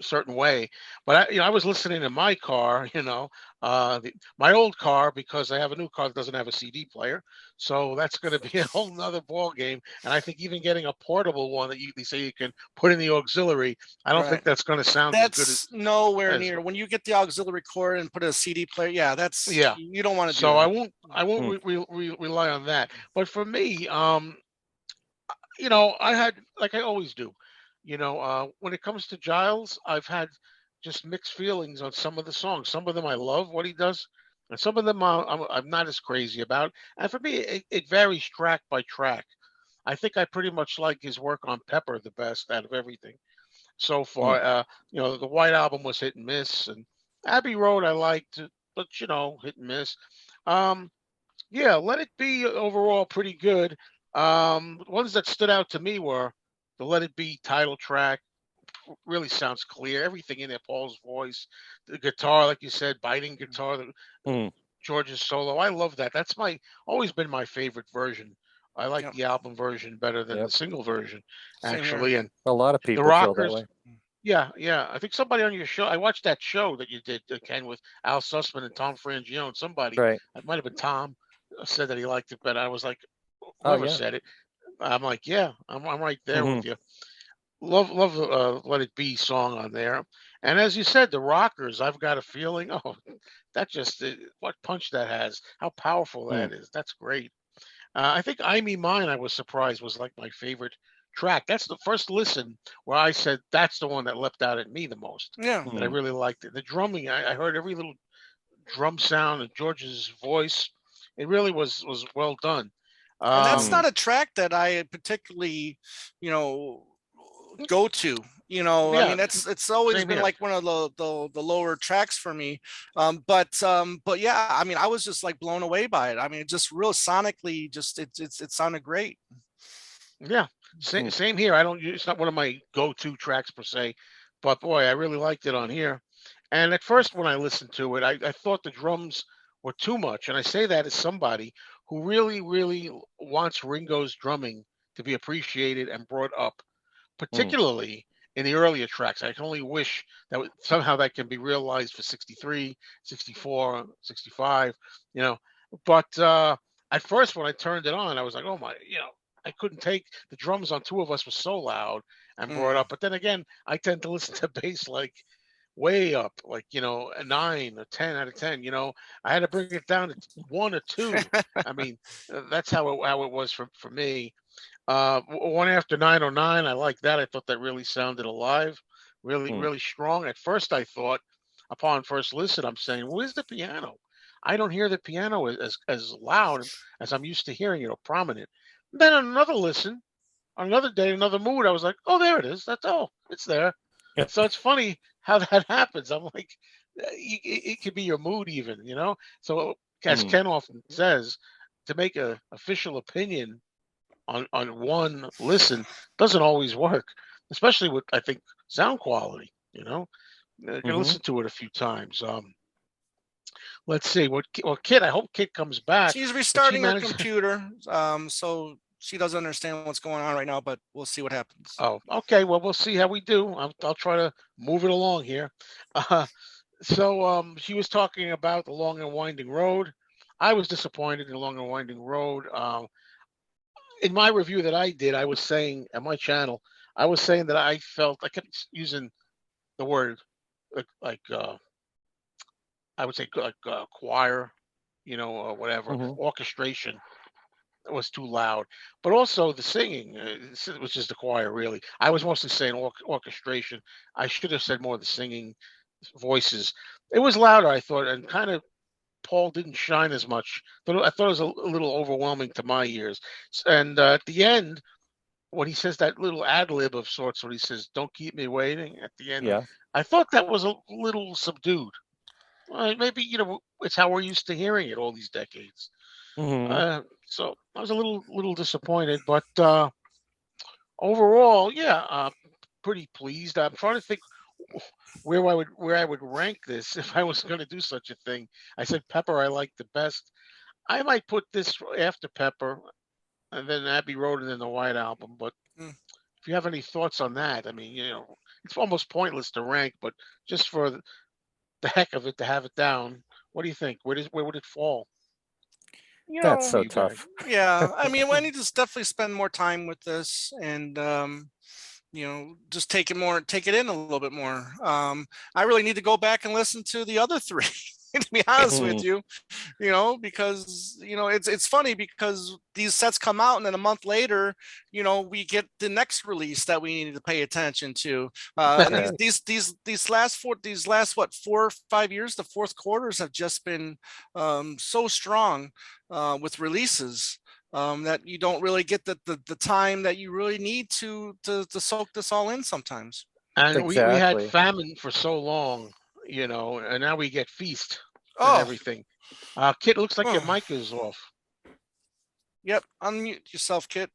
certain way. But I was listening in my car, my old car because I have a new car that doesn't have a CD player, so that's going to be a whole nother ball game. And I think even getting a portable one that they say you can put in the auxiliary, I don't think Right. that's going to sound as good That's nowhere as near. When you get the auxiliary cord and put a CD player, yeah, that's yeah. you don't want to do So that. I won't rely on that. But for me, I had like I always do. When it comes to Giles, I've had just mixed feelings on some of the songs. Some of them I love what he does, and some of them I'm not as crazy about. And for me, it varies track by track. I think I pretty much like his work on Pepper the best out of everything. so far. The White Album was hit and miss, and Abbey Road I liked, but hit and miss. Um, yeah, Let It Be overall pretty good. Ones that stood out to me were the Let It Be title track. Really sounds clear. Everything in there, Paul's voice, the guitar, like you said, biting guitar, Mm. George's solo. I love that. That's always been my favorite version. I like Yep. the album version better than the Yep. single version, Same here. actually. And A lot of the people feel that Rockers, way. yeah, yeah. I think somebody on your show, I watched that show that you did, Ken, with Al Sussman and Tom Frangione. Somebody, Right. it might have been Tom, said that he liked it, but I was like, Oh whoever yeah. said it, I'm like, yeah, I'm right there Hmm. with you. Love Let It Be song on there. And as you said, the Rockers, I've got a feeling. Oh, that just what punch that has. How powerful Mm. that is. That's great. I think I Me Mine, I was surprised, was like my favorite track. That's the first listen where I said that's the one that leapt out at me the most. Yeah. That I Mm. really liked it. The drumming, I heard every little drum sound and George's voice. It really was well done. And that's Mm. not a track that I particularly, you know, go to. I Yeah, mean, it's always same been here. like one of the lower tracks for me. But yeah, I mean, I was just like blown away by it. I mean, it just real sonically, just it sounded great. Yeah, Mm. same here. I don't. It's not one of my go-to tracks per se, but boy, I really liked it on here. And at first, when I listened to it, I thought the drums were too much. And I say that as somebody who really wants Ringo's drumming to be appreciated and brought up, Mm. particularly in the earlier tracks. I can only wish that somehow that can be realized for 63, 64, 65, you know. But at first, when I turned it on, I was like, oh my, I couldn't take the drums on Two of Us was so loud and brought Mm. up. But then again, I tend to listen to bass like way up, like, a 9 or 10 out of 10. I had to bring it down to one or two. I mean, that's how it was for me. One after 909, I like that. I thought that really sounded alive, really, Mm. really strong. At first, I thought, upon first listen, I'm saying, where's the piano? I don't hear the piano as loud as I'm used to hearing it, or prominent. Then on another listen, on another day, another mood, I was like, oh, there it is. It's there. So it's funny how that happens. I'm like, it could be your mood even. So as Mm. Ken often says, to make a official opinion on one listen doesn't always work, especially with, I think, sound quality. You can Hmm. listen to it a few times. Let's see Kit. I hope Kit comes back. She's But she restarting her managed. computer, so she doesn't understand what's going on right now. But we'll see what happens. Oh, okay. Well, we'll see how we do. I'll try to move it along here. Uh, so she was talking about the Long and Winding Road. I was disappointed in the Long and Winding Road. In my review that I did, I was saying at my channel, I was saying that I felt I kept using the word like I would say like choir, or whatever, Hmm. orchestration was too loud, but also the singing, which is the choir really. I was mostly saying orchestration. I should have said more of the singing voices. It was louder, I thought, and kind of Paul didn't shine as much. I thought it was a little overwhelming to my ears. And at the end, when he says that little ad lib of sorts, when he says, "Don't keep me waiting," at the end, Yeah. I thought that was a little subdued. Maybe it's how we're used to hearing it all these decades. Hmm. So I was a little disappointed, but overall, yeah, pretty pleased. I'm trying to think where I would rank this if I was going to do such a thing. I said Pepper I like the best. I might put this after Pepper, and then Abbey Road, and then the White Album. But Mm. if you have any thoughts on that, I mean, it's almost pointless to rank, but just for the heck of it to have it down, what do you think? Where would it fall That's for so you guys? tough. Yeah, I mean, I need to definitely spend more time with this, and just take it in a little bit more. I really need to go back and listen to the other three. To be honest with Mm. you, because it's funny because these sets come out and then a month later, we get the next release that we need to pay attention to. And these last what 4 or 5 years, the fourth quarters have just been so strong with releases. That you don't really get the time that you really need to soak this all in sometimes. And we had Exactly. famine for so long, and now we get feast and Oh, everything. Kit, looks like your mic is off. Yep, unmute yourself, Kit.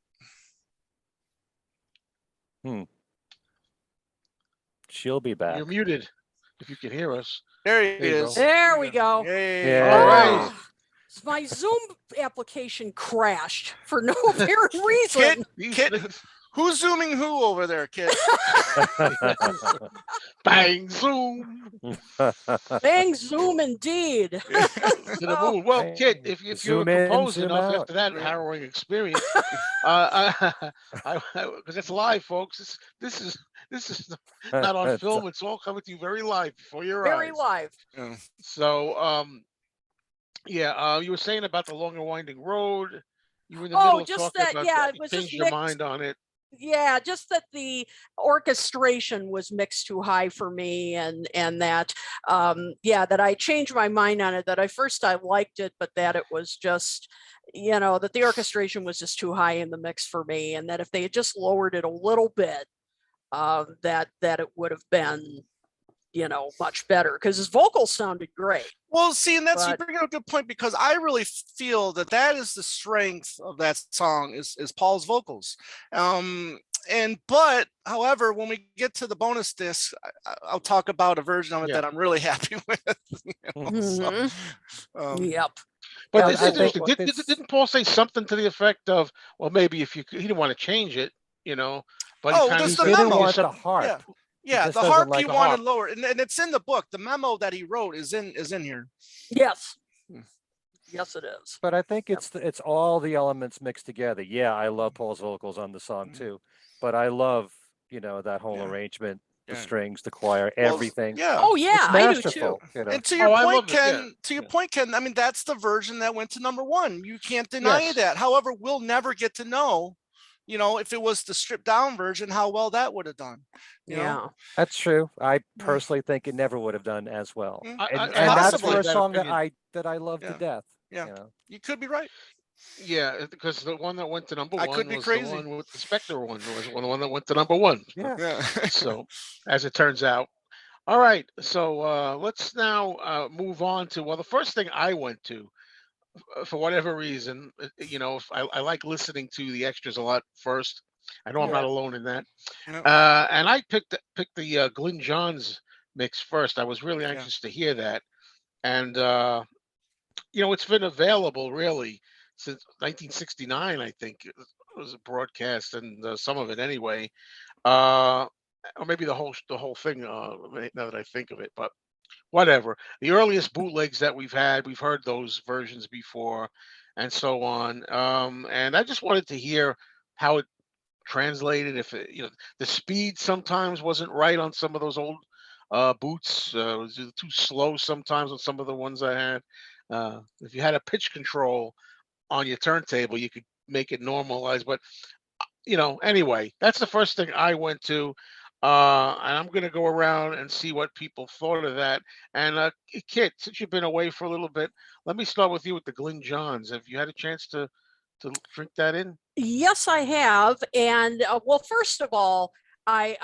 She'll be back. You're muted. If you can hear us. There he There you go. is. There we go. Yay. Yeah. All right. Oh, my Zoom application crashed for no apparent reason. Kit, who's zooming who over there, Kit? Bang zoom Bang Zoom indeed. to the moon. Well, Kit, if you were Zoom in, composed zoom enough out. after that harrowing experience, because it's live, folks. This is not on film. It's all coming to you very live before your Very eyes. live. Yeah. So, you were saying about the long and winding road. You were in the middle of just talking that, about yeah, that. it You was changed just your mixed. mind on it. Yeah, just that the orchestration was mixed too high for me, and that that I changed my mind on it. That I liked it, but that it was just, that the orchestration was just too high in the mix for me, and that if they had just lowered it a little bit, that it would have been, much better, because his vocals sounded great. Well, see, and you But- bring up a good point, because I really feel that is the strength of that song is Paul's vocals. But however, when we get to the bonus disc, I'll talk about a version of it that I'm really happy with. Yep. But Yeah, this I is think interesting. Didn't Paul say something to the effect of, well, maybe if he didn't want to change it, but he kind just of the He didn't memo. want the harp. Yeah, just the doesn't harp like he the wanted harp. lower, and it's in the book. The memo that he wrote is in here. Yes. Yes, it is. But I think it's all the elements mixed together. Yeah, I love Paul's vocals on the song too, but I love that whole arrangement, the strings, the choir, everything. Yeah. Oh yeah, It's I do masterful. too. And to your I point, love it, Ken, yeah. to your point, Ken, I mean, that's the version that went to #1. You can't deny Yes. that. However, we'll never get to know, if it was the stripped down version, how well that would have done. You know? That's true. I personally think it never would have done as well. Mm. And that's Possibly. for a That song opinion. that I love to death. Yeah. You could be right. Yeah, because the one that went to number I one could be was crazy. the one with the Spectre one. Was the one that went to #1. Yeah. So, as it turns out. All right. So let's now move on to, well, the first thing I went to, for whatever reason, I like listening to the extras a lot first. I know I'm not alone in that. And I picked the Glyn Johns mix first. I was really anxious to hear that. And, it's been available really since 1969, I think it was broadcast, and some of it anyway. Or maybe the whole thing, now that I think of it, but whatever. The earliest bootlegs that we've heard those versions before, and so on. And I just wanted to hear how it translated. If the speed sometimes wasn't right on some of those old boots. It was too slow sometimes on some of the ones I had. If you had a pitch control on your turntable, you could make it normalize. But anyway, that's the first thing I went to. And I'm going to go around and see what people thought of that. And Kit, since you've been away for a little bit, let me start with you with the Glyn Johns. Have you had a chance to drink that in? Yes, I have. And well, first of all, I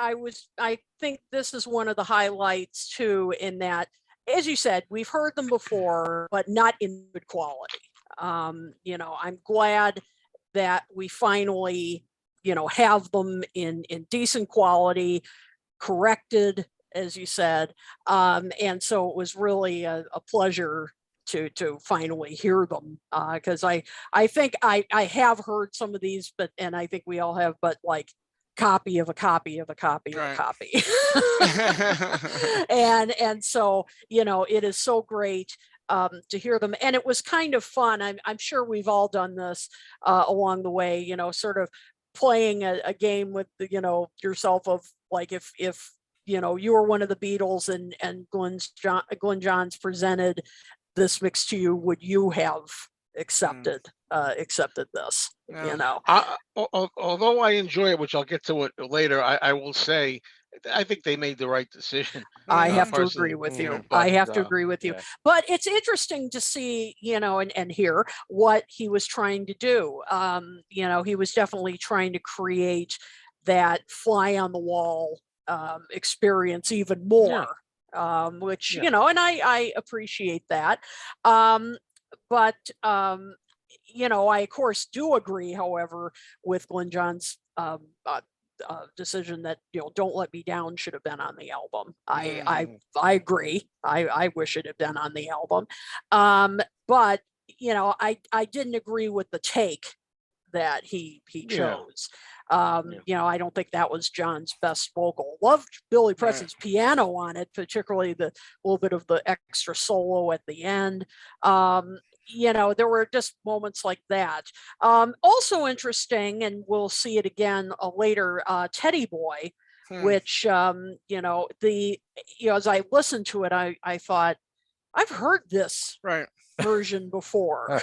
think this is one of the highlights too, in that, as you said, we've heard them before, but not in good quality. I'm glad that we finally have them in decent quality, corrected, as you said. And so it was really a pleasure to finally hear them, because I think I have heard some of these, and I think we all have, but like copy of a copy of a copy of a copy. and so it is so great to hear them, and it was kind of fun. I'm sure we've all done this along the way, sort of playing a game with yourself of like, if you were one of the Beatles and Glen Johns presented this mix to you, would you have accepted this? Although I enjoy it, which I'll get to it later, I will say I think they made the right decision. I have to agree with you. I have to agree with you. But it's interesting to see, and hear what he was trying to do. He was definitely trying to create that fly on the wall experience even Yeah. more, which, Yeah. you know, and I appreciate that. But, you know, I, of course, do agree, however, with Glyn Johns' decision that, you know, Don't Let Me Down should have been on the album. I agree. I wish it had been on the album. But, you know, I didn't agree with the take that he Yeah. chose. Yeah. You know, I don't think that was John's best vocal. Loved Billy Preston's piano on it, particularly the little bit of the extra solo at the end. You know, there were just moments like that. Also interesting, and we'll see it again later, Teddy Boy, which, you know, as I listened to it, I thought, I've heard this version before.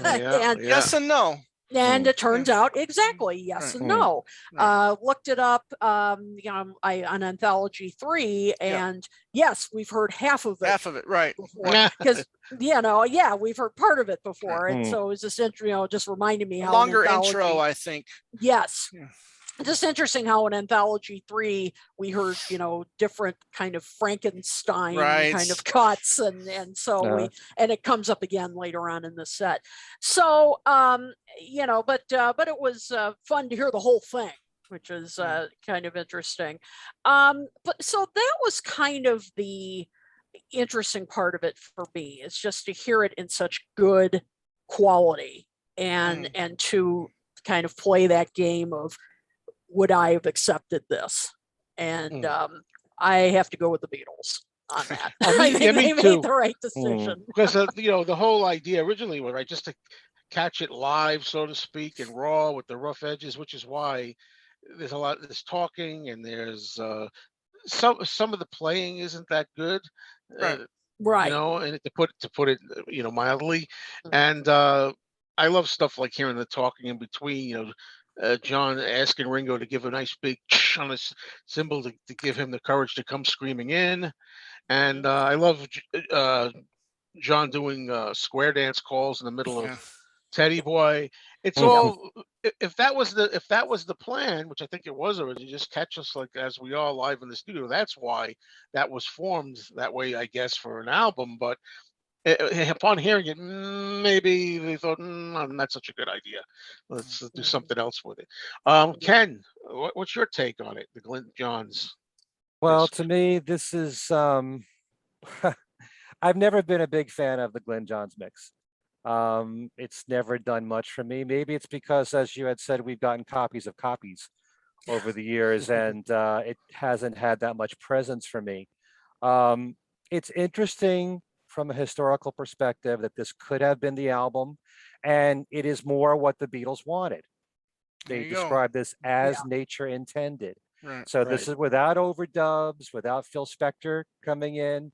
Yeah. And Yes and no. And it turns out exactly yes and no. Looked it up, you know, on Anthology 3, and yes, we've heard half of it right before, because you know, yeah, we've heard part of it before, and so it's just you know, just reminded me a how longer Anthology, intro, I think. Yes. Just interesting how in Anthology 3 we heard, you know, different kind of Frankenstein kind of cuts, and so and it comes up again later on in the set. So you know, but it was fun to hear the whole thing, which is kind of interesting. But so that was kind of the interesting part of it for me, is just to hear it in such good quality, and to kind of play that game of, would I have accepted this? And I have to go with the Beatles on that. I think they made the right decision. Because you know, the whole idea originally was just to catch it live, so to speak, and raw with the rough edges, which is why there's there's talking, and there's some of the playing isn't that good. Right. You know, and to put it, you know, mildly. And I love stuff like hearing the talking in between, you know, John asking Ringo to give a nice big on his cymbal to give him the courage to come screaming in. And I love John doing square dance calls in the middle of Teddy Boy. It's all, if that was the plan, which I think it was originally, just catch us like as we are live in the studio. That's why that was formed that way, I guess, for an album. But upon hearing it, maybe they thought, not such a good idea. Let's do something else with it. Ken, what's your take on it, the Glen Johns? Well, to me, this is I've never been a big fan of the Glen Johns mix. It's never done much for me. Maybe it's because, as you had said, we've gotten copies of copies over the years, and it hasn't had that much presence for me. It's interesting from a historical perspective that this could have been the album, and it is more what the Beatles wanted. They described this as nature intended. So this is without overdubs, without Phil Spector coming in,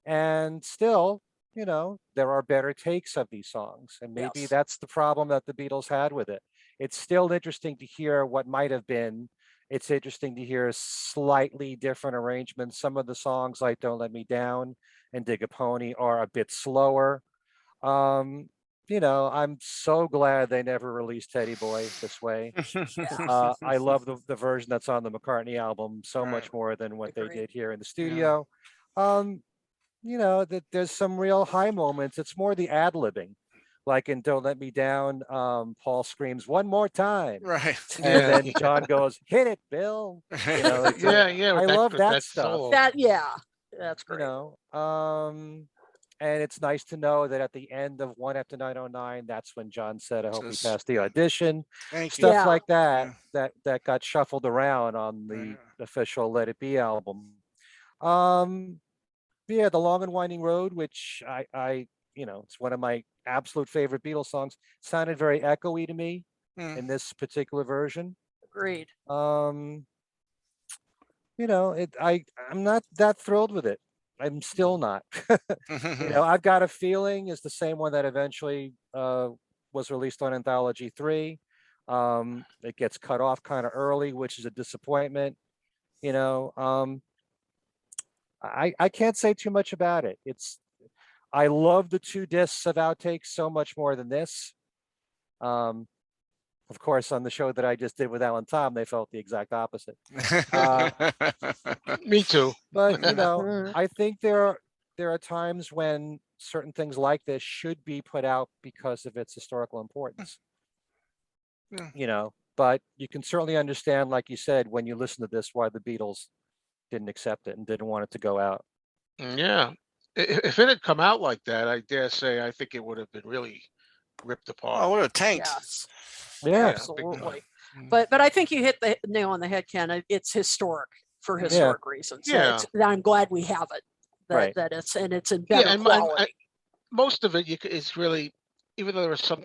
and still, you know, there are better takes of these songs, and maybe that's the problem that the Beatles had with it. It's still interesting to hear what might have been. It's interesting to hear slightly different arrangements. Some of the songs, like Don't Let Me Down and Dig a Pony, are a bit slower. You know, I'm so glad they never released Teddy Boy this way. I love the version that's on the McCartney album so much more than what they did here in the studio. You know, that there's some real high moments. It's more the ad-libbing. Like in Don't Let Me Down, Paul screams one more time. And then John goes, hit it, Bill. You know, I love that stuff. Solo. That's great. You know, and it's nice to know that at the end of One After 909, that's when John said, I hope we passed the audition. Stuff like that, that got shuffled around on the official Let It Be album. Yeah, The Long and Winding Road, which I you know, it's one of my absolute favorite Beatles songs, sounded very echoey to me in this particular version. Agreed. You know, I'm not that thrilled with it. I'm still not. You know, I've Got a Feeling is the same one that eventually was released on Anthology 3. It gets cut off kind of early, which is a disappointment. You know, I can't say too much about it. I love the 2 discs of outtakes so much more than this. Of course, on the show that I just did with Alan Tom, they felt the exact opposite. Me too. But Mhm. I think there are times when certain things like this should be put out because of its historical importance. Yeah. But you can certainly understand, like you said, when you listen to this, why the Beatles didn't accept it and didn't want it to go out. Yeah. If it had come out like that, I dare say I think it would have been really ripped apart. Oh, what a tanked. Yes, Yeah. big time. absolutely. Mm. But I think you hit the nail on the head, Ken. It's historic for historic reasons. So Yeah. I'm glad we have it. Right. That it's in Yeah, better and quality. most of it is really, even though there are some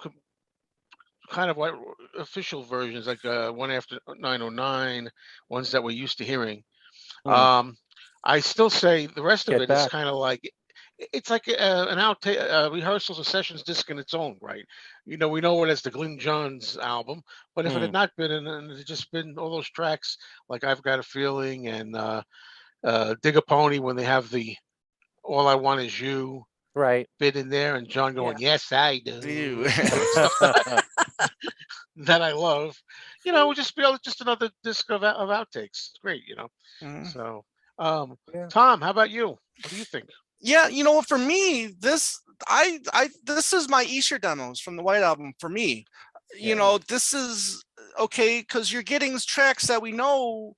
kind of what official versions like one after 909, ones that we're used to hearing. I still say the rest of Get it is back. kind of like it's like an outtake rehearsals or sessions disc in its own right. We know it as the Glyn Johns album, but if it had not been, and it had just been all those tracks like I've Got a Feeling and Dig a Pony, when they have the All I Want Is You Right. bit in there, and John going, "Yes, I do," Ew. stuff that I love. Just be able just another disc of outtakes. It's great. Mhm. So, Yeah. Tom, how about you? What do you think? Yeah, for me, this this is my Easter demos from the White Album for me. This is okay because you're getting tracks that we know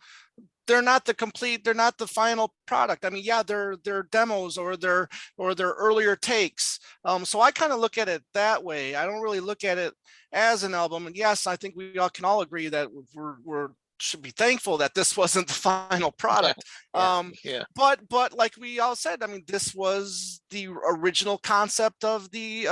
they're not the final product. I mean, yeah, they're demos or they're earlier takes. So I kind of look at it that way. I don't really look at it as an album. And yes, I think we all can all agree that we're should be thankful that this wasn't the final product. Yeah. But like we all said, I mean, this was the original concept of the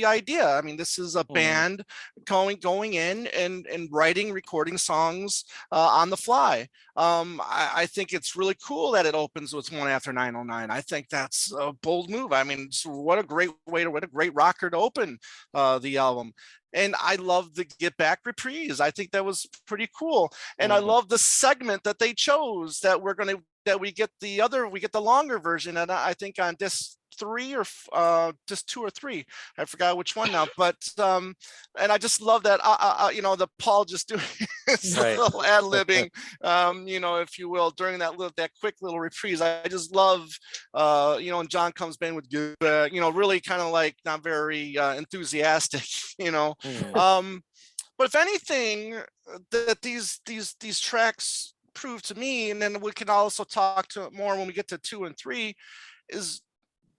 idea. I mean, this is a band going in and writing, recording songs on the fly. I think it's really cool that it opens with One After 909. I think that's a bold move. I mean, what a great rocker to open the album. And I love the Get Back reprise. I think that was pretty cool. And I love the segment that they chose that we get the longer version. And I think on disc 3 or just 2 or 3, I forgot which one now, but and I just love that the Paul just doing his little ad-libbing, if you will, during that quick little reprise. I just love and John comes in with really kind of like not very enthusiastic. But if anything that these tracks prove to me, and then we can also talk to it more when we get to 2 and 3, is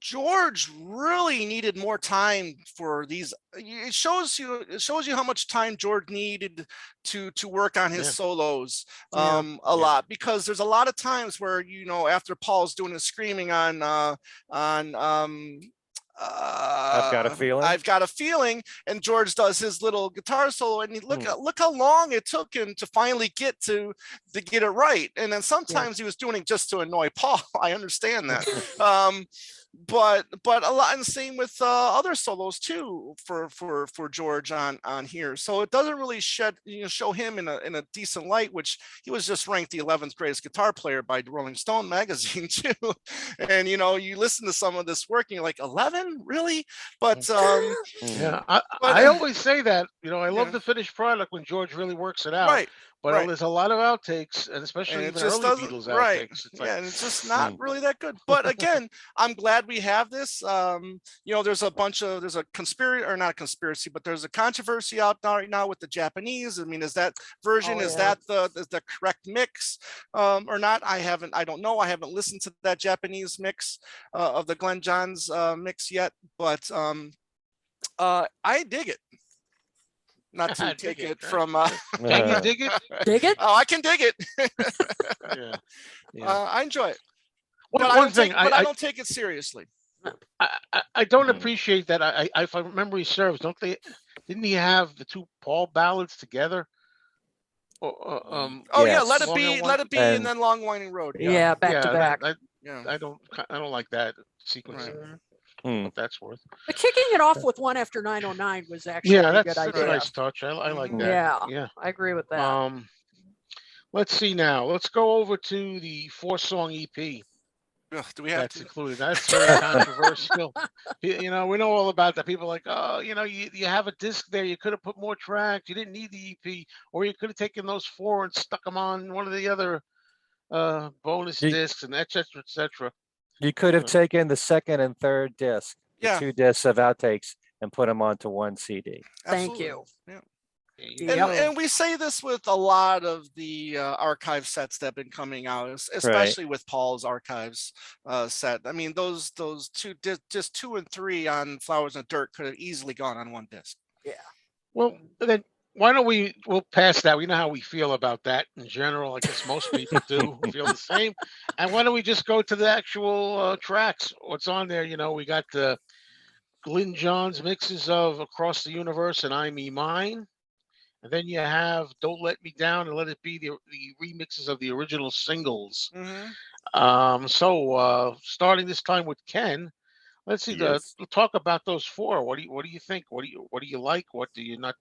George really needed more time for these. It shows you how much time George needed to work on his solos a lot, because there's a lot of times where after Paul's doing his screaming on I've Got a Feeling. I've Got a Feeling, and George does his little guitar solo, and look how long it took him to finally get it right. And then sometimes he was doing it just to annoy Paul. I understand that. But a lot, and the same with other solos too for George on here. So it doesn't really show him in a decent light, which he was just ranked the 11th greatest guitar player by Rolling Stone magazine too. And you listen to some of this work and you're like, 11, really? But I always say that I love the finished product when George really works it out. Right. But there's a lot of outtakes, and especially and even early Beatles outtakes. It's and it's just not really that good. But again, I'm glad we have this. There's a conspiracy, or not a conspiracy, but there's a controversy out now right now with the Japanese. I mean, is that version that the correct mix or not? I don't know. I haven't listened to that Japanese mix of the Glen Johns mix yet, but I dig it. Not to take it from can you dig it? Dig it? Oh, I can dig it. Yeah. I enjoy it. One thing, I don't take it seriously. I don't appreciate that. If my memory serves, didn't he have the 2 Paul ballads together? Let it be, and then Long Winding Road. Yeah, back to back. I don't like that sequence. What that's worth. But kicking it off with One After 909 was actually a good idea. That's a nice touch. I like that. Yeah, I agree with that. Let's see now. Let's go over to the 4-song EP. Ugh, do we have That's to? included. That's very controversial. You know, we know all about that. People are like, oh, you know, you have a disc there. You could have put more tracks. You didn't need the EP, or you could have taken those four and stuck them on one of the other bonus You, discs, and et cetera, et cetera. you could have Uh, taken the second and third disc, the Yeah, 2 discs of outtakes, and put them onto one CD. Thank absolutely. you. Yeah. you Yep. know, And we say this with a lot of the archive sets that have been coming out, Right. especially with Paul's archives set. I mean, those two just 2 and 3 on Flowers in the Dirt could have easily gone on one disc. Yeah. well, then why don't we'll pass that. We know how we feel about that in general. I guess most people do feel the same. And why don't we just go to the actual tracks? What's on there? You know, we got the Glyn Johns mixes of Across the Universe and I Me Mine. And then you have Don't Let Me Down and Let It Be, the remixes of the original singles. Mm-hmm. So starting this time with Ken, let's see Yes. we'll talk about those four. What do you think? What do you like? What do you not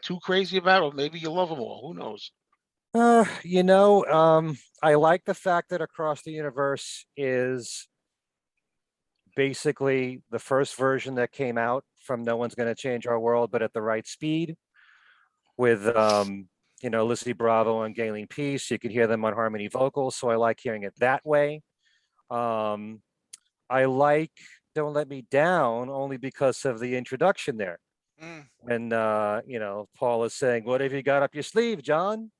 too crazy about? Or maybe you love them all. Who knows? I like the fact that Across the Universe is basically the first version that came out from No One's Gonna Change Our World, but at the right speed with Lizzie Bravo and Galen Peace. You could hear them on harmony vocals, so I like hearing it that way. Um, I like Don't Let Me Down only because of the introduction there. Mm. And Paul is saying, "What have you got up your sleeve, John?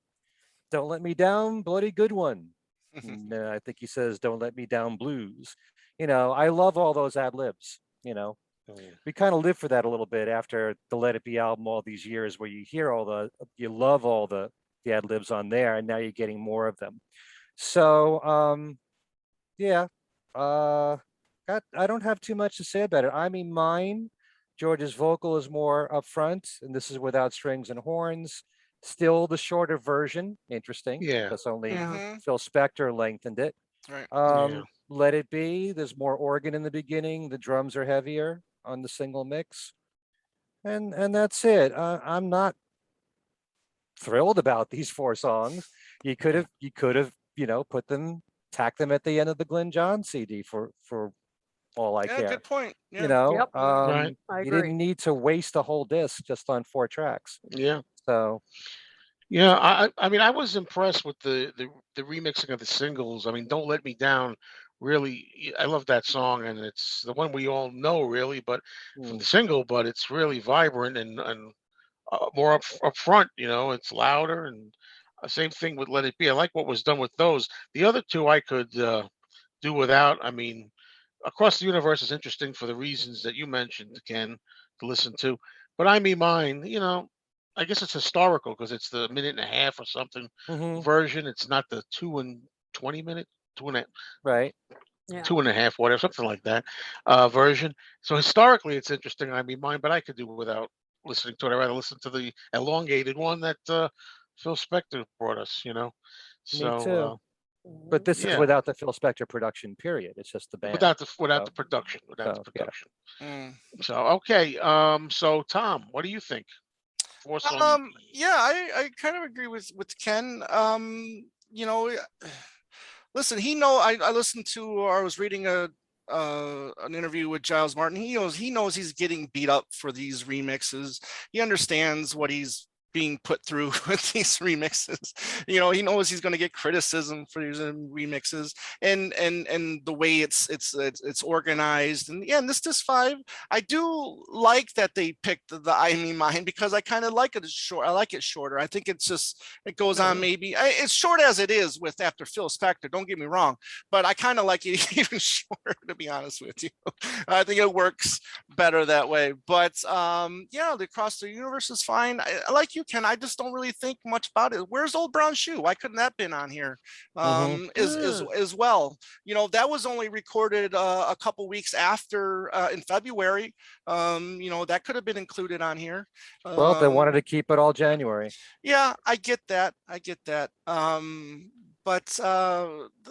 Don't let me down, bloody good one." And I think he says, "Don't let me down, blues." I love all those ad libs. We kind of live for that a little bit after the Let It Be album all these years, where you love all the ad libs on there, and now you're getting more of them. So yeah, I don't have too much to say about it. I mean, mine, George's vocal is more upfront, and this is without strings and horns. Still the shorter version, interesting, Yeah, because only Mm-hmm. Phil Spector lengthened it. Right. yeah, Let It Be, there's more organ in the beginning. The drums are heavier on the single mix, and that's it. I'm not thrilled about these four songs. You could have tack them at the end of the Glen Johns CD for all I Yeah, care. good point. You Yeah. know, Yep. right. I you agree. didn't need to waste a whole disc just on 4 tracks. Yeah. So Yeah, I mean I was impressed with the remixing of the singles. I mean, Don't Let Me Down, really, I love that song, and it's the one we all know really, but from the mm, single, but it's really vibrant and more up front. You know, it's louder, and same thing with Let It Be. I like what was done with those. The other two I could do without. I mean, Across the Universe is interesting for the reasons that you mentioned, Ken, to listen to. But I Mean Mine, I guess it's historical because it's the minute and a half or something mhm, version. It's not the 2 and 20 minute, two and a, right. Yeah. 2.5, whatever, something like that version. So historically, it's interesting. I Mean Mine, but I could do without listening to it. I'd rather listen to the elongated one that Phil Spector brought us. Me So too. But this is yeah, without the Phil Spector production. Period. It's just the band. without the So, production, without the yeah. production. Mm. So okay, so Tom, what do you think? Four song EP. Yeah, I kind of agree with Ken. You know, listen, I listened to, or I was reading an interview with Giles Martin. He knows he's getting beat up for these remixes. He understands what he's being put through with these remixes. He knows he's going to get criticism for these remixes, and the way it's organized. And yeah, and this disc 5, I do like that they picked the I Mean Mine, because I kind of like it short. I like it shorter. I think it goes on, maybe it's short as it is with After Phil Spector, don't get me wrong, but I kind of like it even shorter, to be honest with you. I think it works better that way. But yeah, the Across the Universe is fine. I like you, Ken. I just don't really think much about it. Where's Old Brown Shoe? Why couldn't that been on here as well? That was only recorded a couple weeks after, in February. That could have been included on here. Well, they wanted to keep it all January. Yeah, I get that. But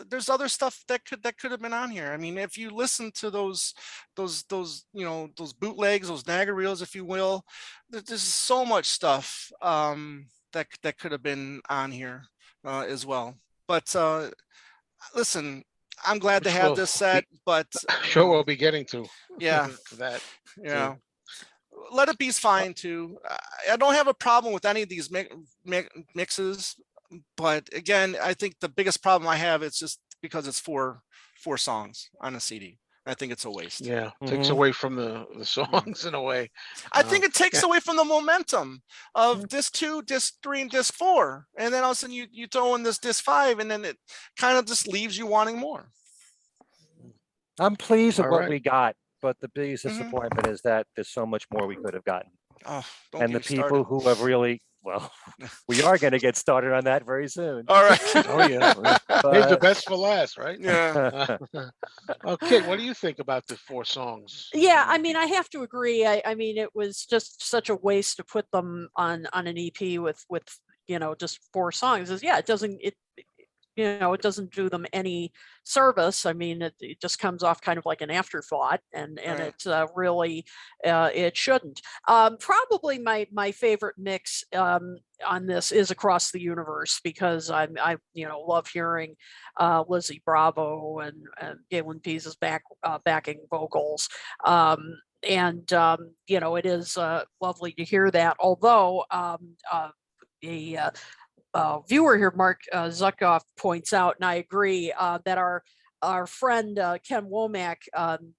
there's other stuff that could have been on here. I mean, if you listen to those bootlegs, those Nagger reels, if you will, there's so much stuff that could have been on here as well. But listen, I'm glad to Which have will this set, but sure we'll be getting to yeah, to that. yeah. Let It Be's fine too. I don't have a problem with any of these mixes, but again, I think the biggest problem I have is just because it's four songs on a CD. I think it's a waste. Yeah, takes away from the songs in a way. I think it takes yeah. away from the momentum of disc 2, disc 3, and disc 4, and then all of a sudden you throw in this disc 5, and then it kind of just leaves you wanting more. I'm pleased with All what right. we got, but the biggest disappointment is that there's so much more we could have gotten. Oh, don't And get the me people started. who have really, well, we are going to get started on that very soon. All right. Oh yeah. Save the best for last, right? Yeah. Okay, what do you think about the 4 songs? Yeah, I mean, I have to agree. I mean, it was just such a waste to put them on an EP with just 4 songs. Yeah, it doesn't it doesn't do them any service. I mean, it just comes off kind of like an afterthought, and Right. it really it shouldn't. Probably my favorite mix on this is Across the Universe, because I love hearing Lizzie Bravo and Galen Pease's backing vocals. And it is lovely to hear that. Although a viewer here, Mark Zuckoff, points out, and I agree, that our friend Ken Womack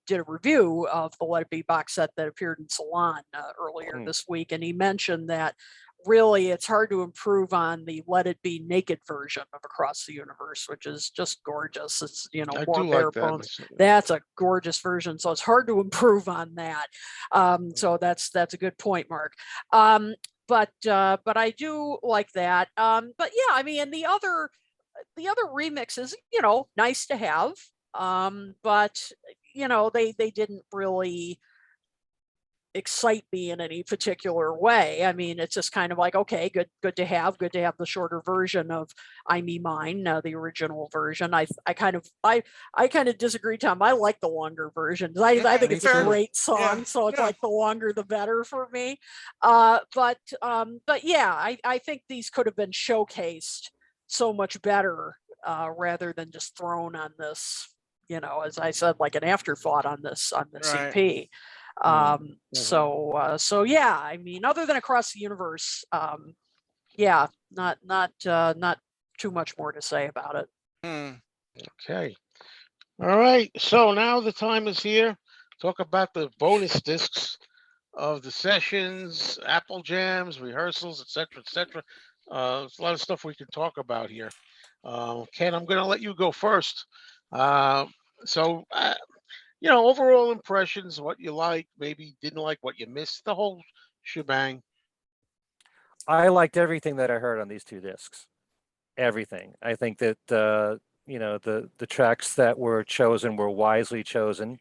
did a review of the Let It Be box set that appeared in Salon earlier this week, and he mentioned that really it's hard to improve on the Let It Be naked version of Across the Universe, which is just gorgeous. It's I more do bare like that. bones. That's a gorgeous version, so it's hard to improve on that. So that's a good point, Mark. But I do like that. But yeah, I mean, and the other remixes, nice to have. But they didn't really excite me in any particular way. I mean, it's just kind of like, okay, good to have the shorter version of I Me Mine, the original version. I kind of disagree, Tom. I like the longer version. I think it's a great song, so it's like the longer the better for me. But yeah, I think these could have been showcased so much better rather than just thrown on this, as I said, like an afterthought on this Right. EP. So yeah, I mean, other than Across the Universe, yeah, not too much more to say about it. Okay. All right. So now the time is here. Talk about the bonus discs of the sessions, Apple jams, rehearsals, etc., etc. There's a lot of stuff we can talk about here. Ken, I'm going to let you go first. Overall impressions, what you like, maybe didn't like, what you missed, the whole shebang. I liked everything that I heard on these 2 discs. Everything. I think that the tracks that were chosen were wisely chosen.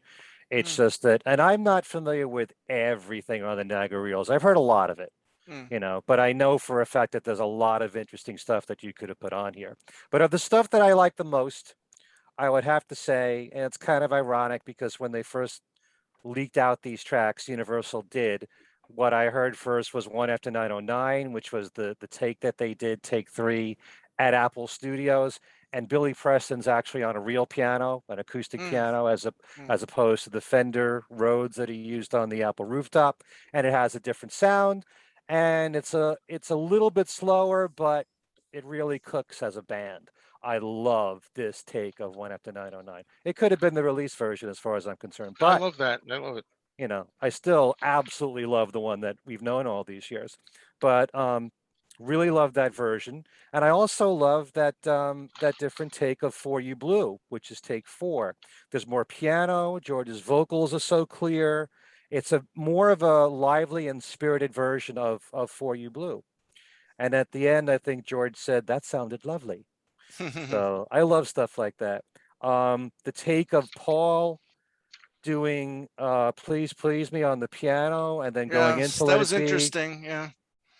It's just that, and I'm not familiar with everything on the Niagara Reels. I've heard a lot of it, but I know for a fact that there's a lot of interesting stuff that you could have put on here. But of the stuff that I like the most, I would have to say, and it's kind of ironic because when they first leaked out these tracks, Universal did. What I heard first was One After 909, which was the take that they did, take 3 at Apple Studios. And Billy Preston's actually on a real piano, an acoustic piano, as opposed to the Fender Rhodes that he used on the Apple rooftop. And it has a different sound. And it's a little bit slower, but it really cooks as a band. I love this take of One After 909. It could have been the release version as far as I'm concerned. But I love that. I love it. I still absolutely love the one that we've known all these years. But really love that version. And I also love that that different take of For You Blue, which is take 4. There's more piano. George's vocals are so clear. It's a more of a lively and spirited version of For You Blue. And at the end, I think George said, that sounded lovely. So I love stuff like that. The take of Paul doing Please Please Me on the piano and then going into Let that It was Be, interesting. Yeah.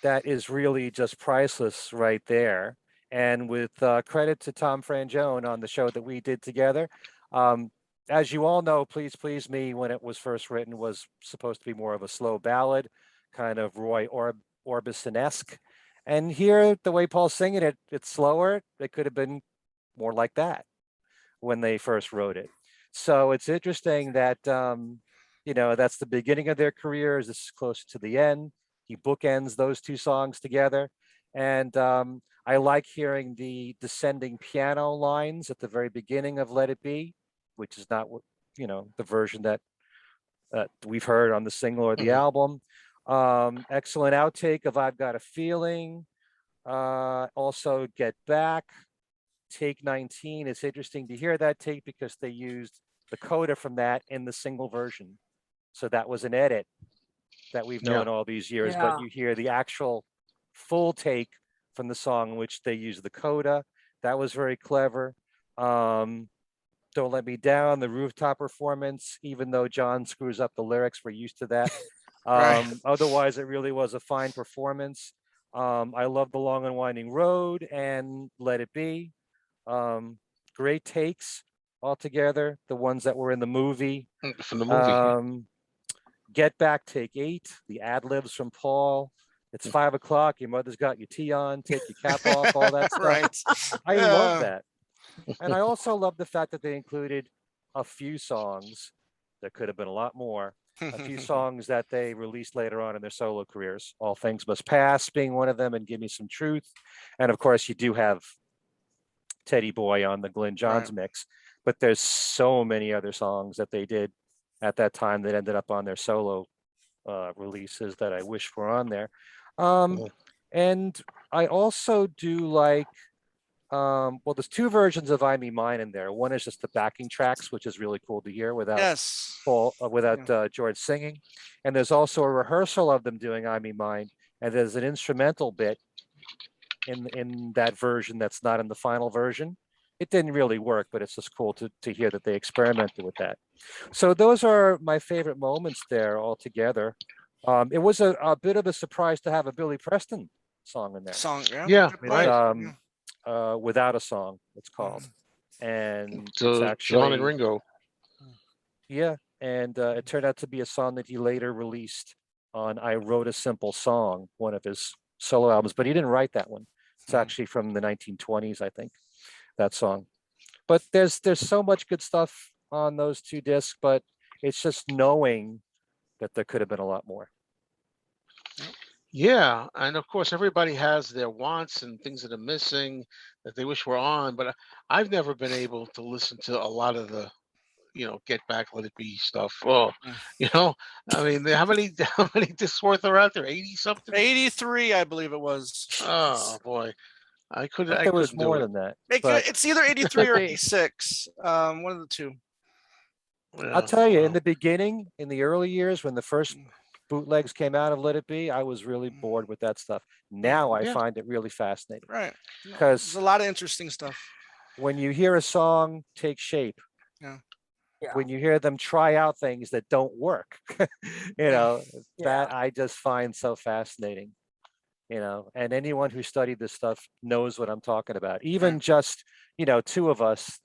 that is really just priceless right there. And with credit to Tom Frangione on the show that we did together, as you all know, Please Please Me, when it was first written, was supposed to be more of a slow ballad, kind of Roy Orbison-esque. And here, the way Paul's singing it, it's slower. It could have been more like that, when they first wrote it. So it's interesting that that's the beginning of their careers. This is close to the end. He bookends those two songs together, and I like hearing the descending piano lines at the very beginning of "Let It Be," which is not what the version that we've heard on the single or the album. Excellent outtake of "I've Got a Feeling." Also, "Get Back," take 19. It's interesting to hear that take because they used the coda from that in the single version. So that was an edit that we've known all these years, but you hear the actual full take from the song in which they use the coda. That was very clever. "Don't Let Me Down," the rooftop performance, even though John screws up the lyrics, we're used to that. Otherwise, it really was a fine performance. I love "The Long and Winding Road" and "Let It Be." Great takes altogether, the ones that were in the movie. From the movie. "Get Back," take 8, the ad-libs from Paul. "It's 5 o'clock, your mother's got your tea on, take your cap off," all that stuff. Right. I love that. And I also love the fact that they included a few songs, there could have been a lot more, a few songs that they released later on in their solo careers. "All Things Must Pass" being one of them, and "Give Me Some Truth." And of course, you do have Teddy Boy on the Glyn Johns mix, but there's so many other songs that they did at that time that ended up on their solo releases that I wish were on there. And I also do like, there's two versions of "I Me Mine" in there. One is just the backing tracks, which is really cool to hear without Paul, without George singing. And there's also a rehearsal of them doing "I Me Mine," and there's an instrumental bit in that version that's not in the final version. It didn't really work, but it's just cool to hear that they experimented with that. So those are my favorite moments there altogether. It was a bit of a surprise to have a Billy Preston song in there. Without a Song, it's called. And it's actually John and Ringo. Yeah, and it turned out to be a song that he later released on "I Wrote a Simple Song," one of his solo albums, but he didn't write that one. It's actually from the 1920s, I think, that song. But there's so much good stuff on those two discs, but it's just knowing that there could have been a lot more. Yeah, and of course, everybody has their wants and things that are missing that they wish were on. But I've never been able to listen to a lot of the, "Get Back, Let It Be" stuff. Oh, I mean, how many discs worth are out there? 80 something. 83, I believe it was. Oh boy, I couldn't. There was couldn't more do it. than that. It's either 83 or Could be. 86. One of the two. I'll tell you, in the beginning, in the early years, when the first bootlegs came out of "Let It Be," I was really bored with that stuff. Now I find it really fascinating. Right. Because there's a lot of interesting stuff. When you hear a song take shape, when you hear them try out things that don't work, that I just find so fascinating. And anyone who studied this stuff knows what I'm talking about. Even just, two of us,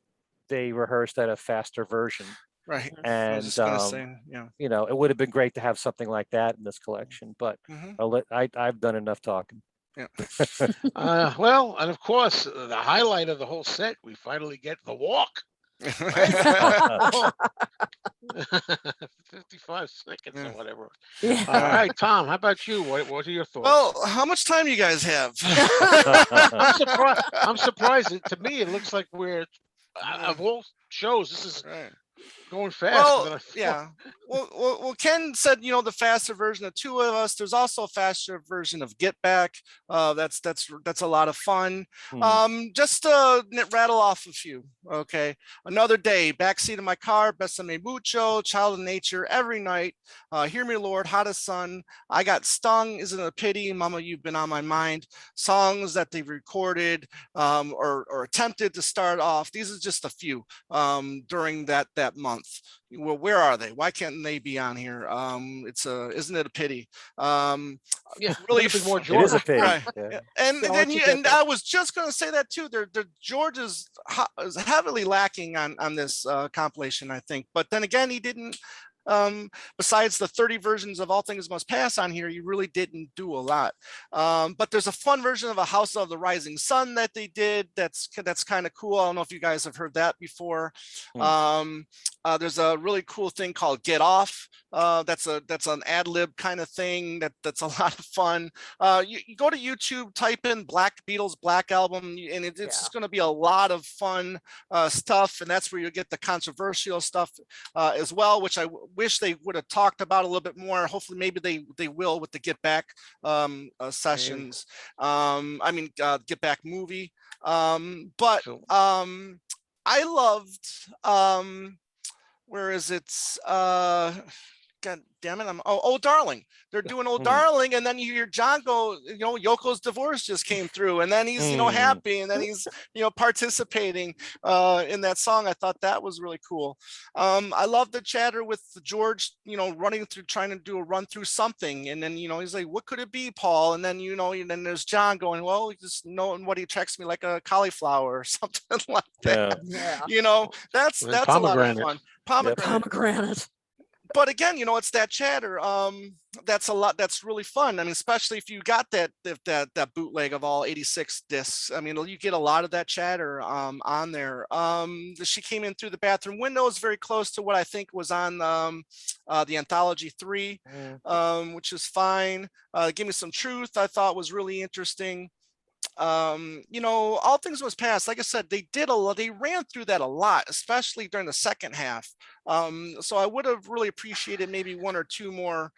they rehearsed at a faster version. Right. And I was just gonna say, it would have been great to have something like that in this collection, but I've done enough talking. Yeah. Well, and of course, the highlight of the whole set, we finally get the walk. 55 seconds or whatever. Yeah. All right, Tom, how about you? What are your thoughts? Well, how much time you guys have? I'm surprised. To me, it looks like we're of all shows, this is going faster than I thought. Yeah. Well, Ken said, the faster version of Two of Us. There's also a faster version of Get Back. That's a lot of fun. Just to rattle off a few. Okay. Another Day, Backseat of My Car, Besame Mucho, Child of Nature, Every Night, Hear Me Lord, Hot as Sun, I Got Stung, Isn't It a Pity, Mama You've Been on My Mind. Songs that they've recorded or attempted to start off. These are just a few during that month. Well, where are they? Why can't they be on here? Isn't it a pity? Really, more it is a pity. Right. Yeah. And I was just going to say that too. George is heavily lacking on this compilation, I think. But then again, he didn't Besides the 30 versions of All Things Must Pass on here, you really didn't do a lot. But there's a fun version of A House of the Rising Sun that they did. That's kind of cool. I don't know if you guys have heard that before. There's a really cool thing called Get Off. That's an ad lib kind of thing that's a lot of fun. You go to YouTube, type in Beatles Black Album, and it's just going to be a lot of fun stuff, and that's where you get the controversial stuff as well, which I wish they would have talked about a little bit more. Hopefully maybe they will with the Get Back sessions. Get Back movie. But I loved where is it? God damn it! Oh, Darling. They're doing Oh Darling, and then you hear John go, Yoko's divorce just came through, and then he's happy, and then he's participating in that song. I thought that was really cool. I love the chatter with George, running through, trying to do a run through something, and then he's like, "What could it be, Paul?" And then and then there's John going, "Well, just knowing what he checks me like a cauliflower or something like that." Yeah. That's a lot of fun. Pomegranate. But again, it's that chatter. That's a lot. That's really fun. I mean, especially if you got that bootleg of all 86 discs. I mean, you get a lot of that chatter on there. She came in through the bathroom window is very close to what I think was on the Anthology 3, which is fine. Give Me Some Truth, I thought was really interesting. All Things Must Pass, like I said, they ran through that a lot, especially during the second half. So I would have really appreciated maybe one or two more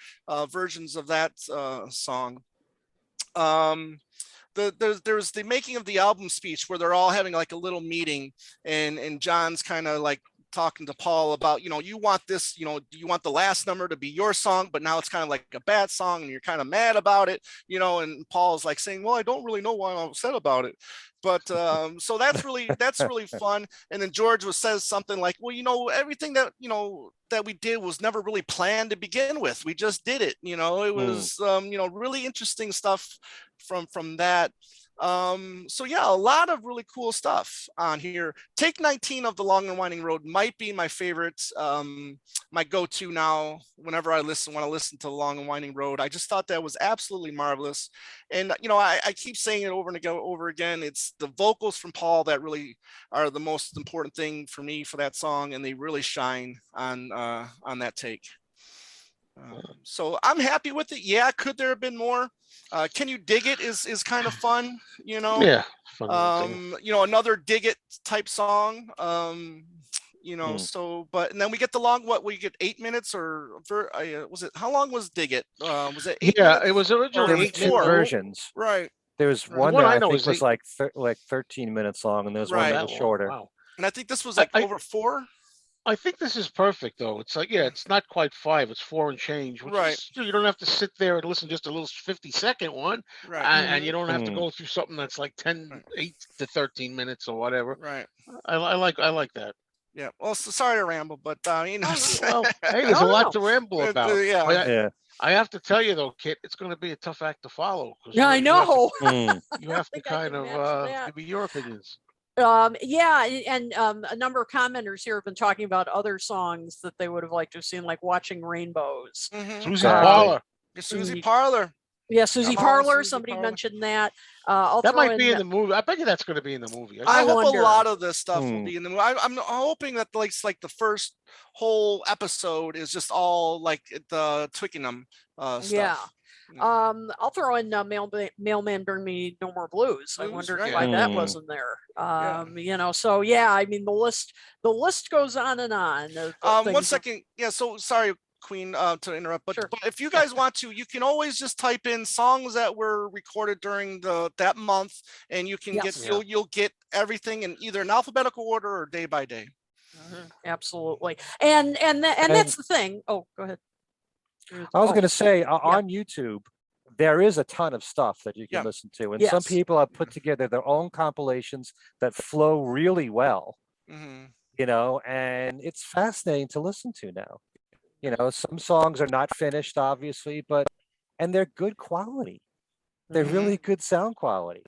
versions of that song. There's the making of the album speech where they're all having like a little meeting, and John's kind of like talking to Paul about, you want this, you want the last number to be your song, but now it's kind of like a bad song and you're kind of mad about it, and Paul's like saying, well, I don't really know why I'm upset about it. But so that's really fun. And then George says something like, well, everything that we did was never really planned to begin with. We just did it. It was really interesting stuff from that. So yeah, a lot of really cool stuff on here. Take 19 of The Long and Winding Road might be my favorite, my go-to now whenever I want to listen to The Long and Winding Road. I just thought that was absolutely marvelous. And I keep saying it over again. It's the vocals from Paul that really are the most important thing for me for that song, and they really shine on that take. So I'm happy with it. Yeah, could there have been more? Can You Dig It is kind of fun, Yeah, fun another dig it type song. So, and then we get we get 8 minutes or was it, how long was Dig It? Was it 8 minutes? It was originally 8 two versions. Right. There was one that I think was like 13 minutes long, and there was one that was shorter. Wow. And I think this was like over 4. I think this is perfect, though. It's like, it's not quite 5; it's 4 and change. Which is, you don't have to sit there and listen just a little 50-second one, and you don't have to go through something that's like 8 to 13 minutes or whatever. Right. I like that. Yeah. Well, sorry to ramble, but well, hey, there's a lot to ramble about. I have to tell you though, Kit, it's going to be a tough act to follow. Yeah, I know. You have to kind of give me your opinions. And a number of commenters here have been talking about other songs that they would have liked to have seen, like Watching Rainbows. Susie Parlor. Susie Parlor. Yeah, Susie Parlor. Somebody mentioned that. That might be in the movie. I bet you that's going to be in the movie. I hope a lot of this stuff will be in the movie. I'm hoping that like the first whole episode is just all like the Twickenham stuff. Yeah. I'll throw in Mailman Bring Me No More Blues. I wondered why that wasn't there. So I mean the list goes on and on. 1 second. Yeah, so sorry, Queen, to interrupt, but if you guys want to, you can always just type in songs that were recorded during that month, and you can you'll get everything in either an alphabetical order or day by day. Absolutely. And that's the thing. Oh, go ahead. I was going to say on YouTube, there is a ton of stuff that you can listen to. And some people have put together their own compilations that flow really well, and it's fascinating to listen to now. Some songs are not finished, obviously, and they're good quality. they're Mhm. really good sound quality.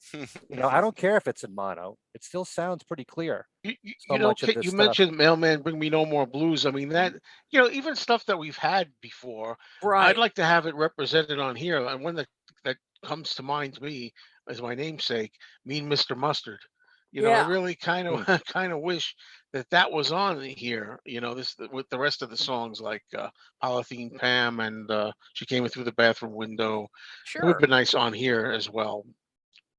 I don't care if it's in mono; it still sounds pretty clear. So much of Kit, this you stuff. mentioned Mailman Bring Me No More Blues. I mean, that, even stuff that we've had before, I'd Right. like to have it represented on here. And one that comes to mind to me as my namesake, Mean Mr. Mustard. I Yeah. really kind Hmm. of kind of wish that was on here. This with the rest of the songs like Polythene Pam and She Came In Through the Bathroom Window. It would Sure. be nice on here as well.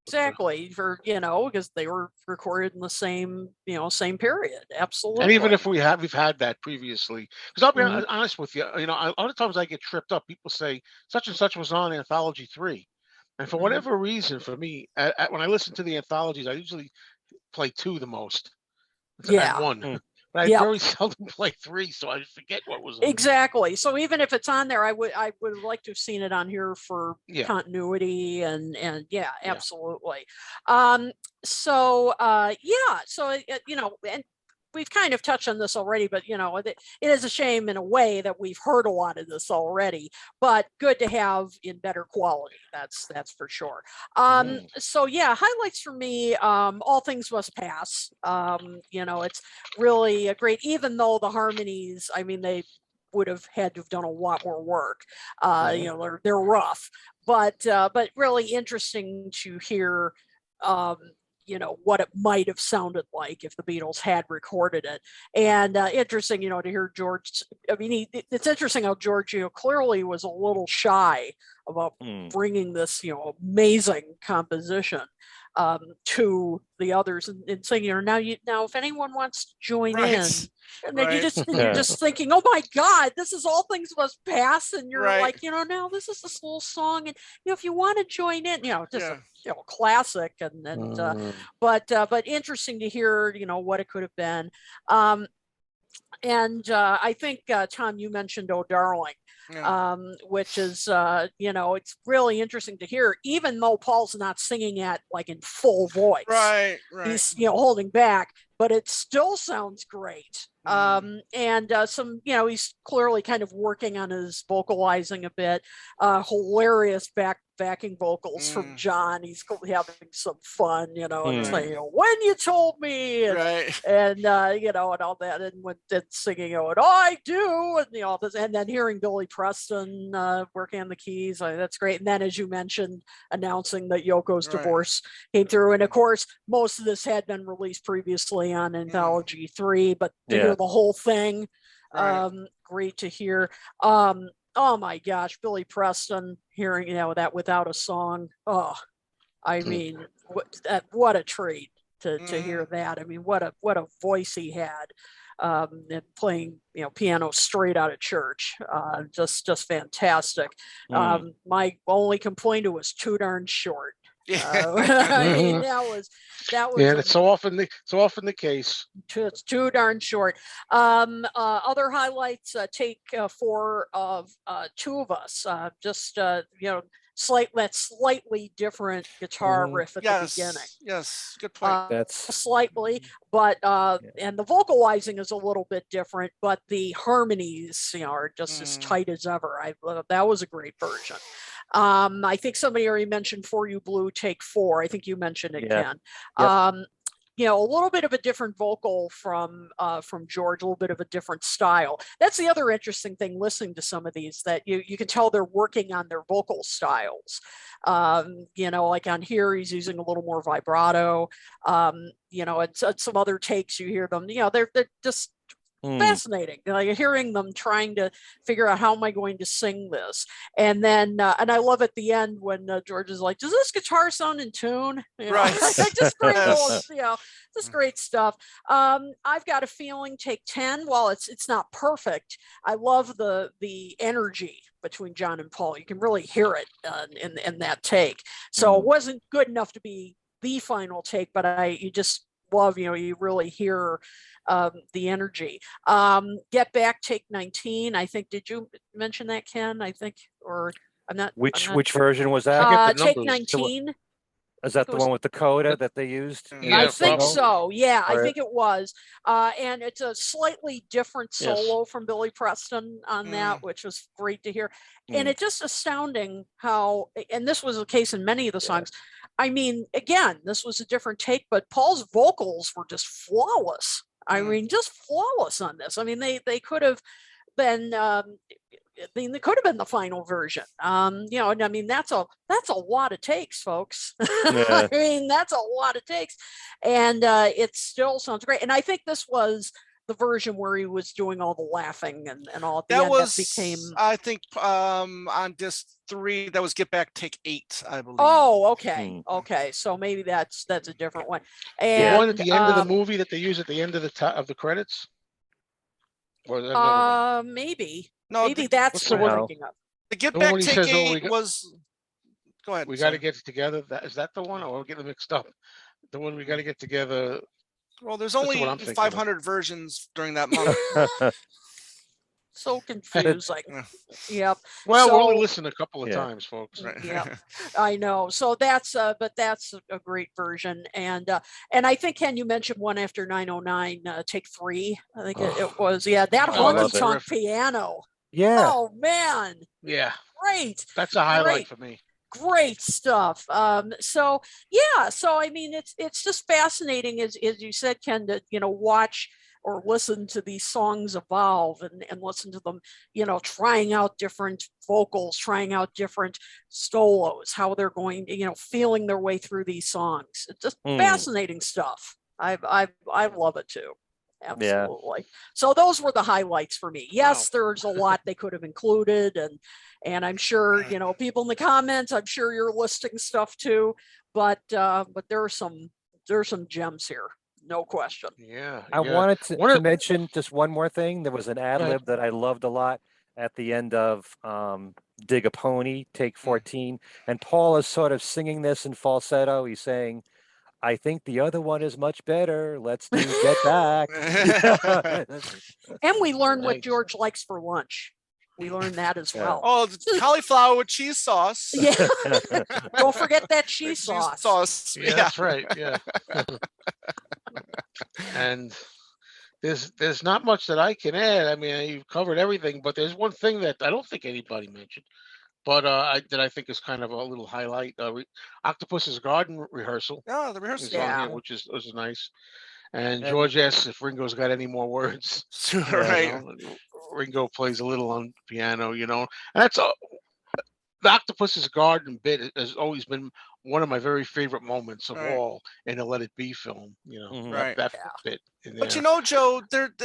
Exactly. Because they were recorded in the same period. And even Absolutely. if we've had that previously, because I'll be Mhm. honest with you, a lot of times I get tripped up. People say such and such was on Anthology 3, and for Mhm. whatever reason, for me, when I listen to the anthologies, I usually play 2 the most, and Yeah. 1, Hmm. but I Yep. very seldom play 3, so I forget what was on. Exactly. So even if it's on there, I would like to have seen it on here for Yeah, continuity and yeah, yeah. absolutely. Um, and we've kind of touched on this already, but it is a shame in a way that we've heard a lot of this already, but good to have in better quality. That's for sure. Mhm. So yeah, highlights for me, All Things Must Pass. It's really a great, even though the harmonies, I mean, they would have had to have done a lot more work. Mhm. They're rough, but really interesting to hear. Um, what it might have sounded like if the Beatles had recorded it, and interesting, to hear George. I mean, it's interesting how George, clearly was a little shy about Hmm. bringing this, amazing composition to the others and saying, now if anyone wants to join in, Right. and then Right. you're just thinking, oh my God, this is All Things Must Pass, and you're Right. like, now this is this little song, and if you want to join in, just a Yeah. classic, and but interesting to hear, what it could have been. Um, and I think Tom, you mentioned "Oh Darling," Yeah. which is it's really interesting to hear, even though Paul's not singing it like in full voice. Right. Right. He's holding back, but it still sounds great. And some, he's clearly kind of working on his vocalizing a bit. Hilarious backing vocals from Mm. John. He's having some fun, and Hmm. saying, "When you told me," Right. and and all that, and when it's singing, "Oh, and I do," and all this, and then hearing Billy Preston working on the keys, that's great. And then, as you mentioned, announcing that Yoko's Right. divorce came through, and of course, most of this had been released previously on Anthology 3, but to hear Yeah. the whole thing, Right. great to hear. Oh my gosh, Billy Preston hearing that without a song. Oh, I mean, what a treat to hear Mm. that. I mean, what a voice he had, and playing piano straight out of church. Just fantastic. Hmm. My only complaint, it was too darn short. I mean, Mhm. that was Yeah, that's so often the case. it's too darn short. Other highlights, take 4 of Two of Us. Just that slightly different guitar Mhm. riff at the beginning. Yes. Yes. Good point. That's Slightly, but and the vocalizing is a little bit different, but the harmonies, are just as Mm. tight as ever. That was a great version. I think somebody already mentioned For You Blue, take 4. I think you mentioned it, yeah. Ken. Yep. A little bit of a different vocal from George, a little bit of a different style. That's the other interesting thing listening to some of these, that you can tell they're working on their vocal styles. Like on here, he's using a little more vibrato. And some other takes you hear them, they're just Hmm. fascinating. Like hearing them trying to figure out, how am I going to sing this, and then and I love at the end when George is like, "Does this guitar sound in tune?" Right. Just great little, Yes. just great stuff. I've Got a Feeling, take 10. While it's not perfect, I love the energy between John and Paul. You can really hear it in that take. So it Hmm. wasn't good enough to be the final take, but you just love, you really hear the energy. Get Back, take 19. I think, did you mention that, Ken? I think, or I'm not. Which version was that? Forget the Take numbers. The 19. Is that the one with the coda that they used? Yeah, I think probably. so. Yeah, I Or- think it was. And it's a slightly different Yes. solo from Billy Preston on that, which was great to hear. And it's just astounding how, and this was the case in many of the songs. I mean, again, this was a different take, but Paul's vocals were just flawless. I mean, just flawless on this. I mean, they could have been I mean, it could have been the final version. You know, and I mean, that's a lot of takes, folks. I mean, that's a lot of takes, and it still sounds great. And I think this was the version where he was doing all the laughing and all at the That end. was, That became. I think, on disc 3. That was Get Back Take 8, I believe. Oh, okay, okay. So maybe that's a different one. And The one at the end of the movie that they use at the end of the credits. Or is that another one? maybe. No, Maybe that's what's what the I'm one? thinking of. the Get The Back one he Take says, 8 was. Go ahead. We got to sorry. get it together. Is that the one? Or I'm getting mixed up. The one we got to get together. Well, there's That's only what I'm thinking of. 500 versions during that month. So confusing. Yep. Well, we So- only listened a couple of Yeah. times, folks. Right. Yeah, I know. So that's but that's a great version. And I think, Ken, you mentioned one after 909, take 3. I think it was, yeah, that Oh, honky that's tonk terrific. piano. Yeah. Oh man, Yeah, great. that's a highlight Great. for me. Great stuff. So yeah, so I mean, it's just fascinating, as you said, Ken, to watch or listen to these songs evolve and listen to them, trying out different vocals, trying out different solos, how they're going, feeling their way through these songs. It's just fascinating stuff. I love it too. Absolutely. So those were the highlights for me. Yes, there's a lot they could have included, and I'm sure people in the comments, I'm sure you're listing stuff too, but there are some gems here, no question. Yeah. I wanted to mention just one more thing. There was an ad ahead. lib that I loved a lot at the end of Dig a Pony, take 14. And Paul is sort of singing this in falsetto. He's saying, I think the other one is much better. Let's do Get Back. And we learned what Nice. George likes for lunch. We learned that as well. Oh, the cauliflower with cheese sauce. Yeah. Don't forget that cheese sauce. Yeah, that's right. Yeah. And there's not much that I can add. I mean, you've covered everything, but there's one thing that I don't think anybody mentioned, but that I think is kind of a little highlight. Octopus's Garden rehearsal Yeah, the rehearsal. is on here, which is nice. And George asks if Ringo's got any more words. Right. Ringo plays a little on piano, and that's the Octopus's Garden bit has always been one of my very favorite moments of all in a Let It Be film. Right. That bit. But Joe,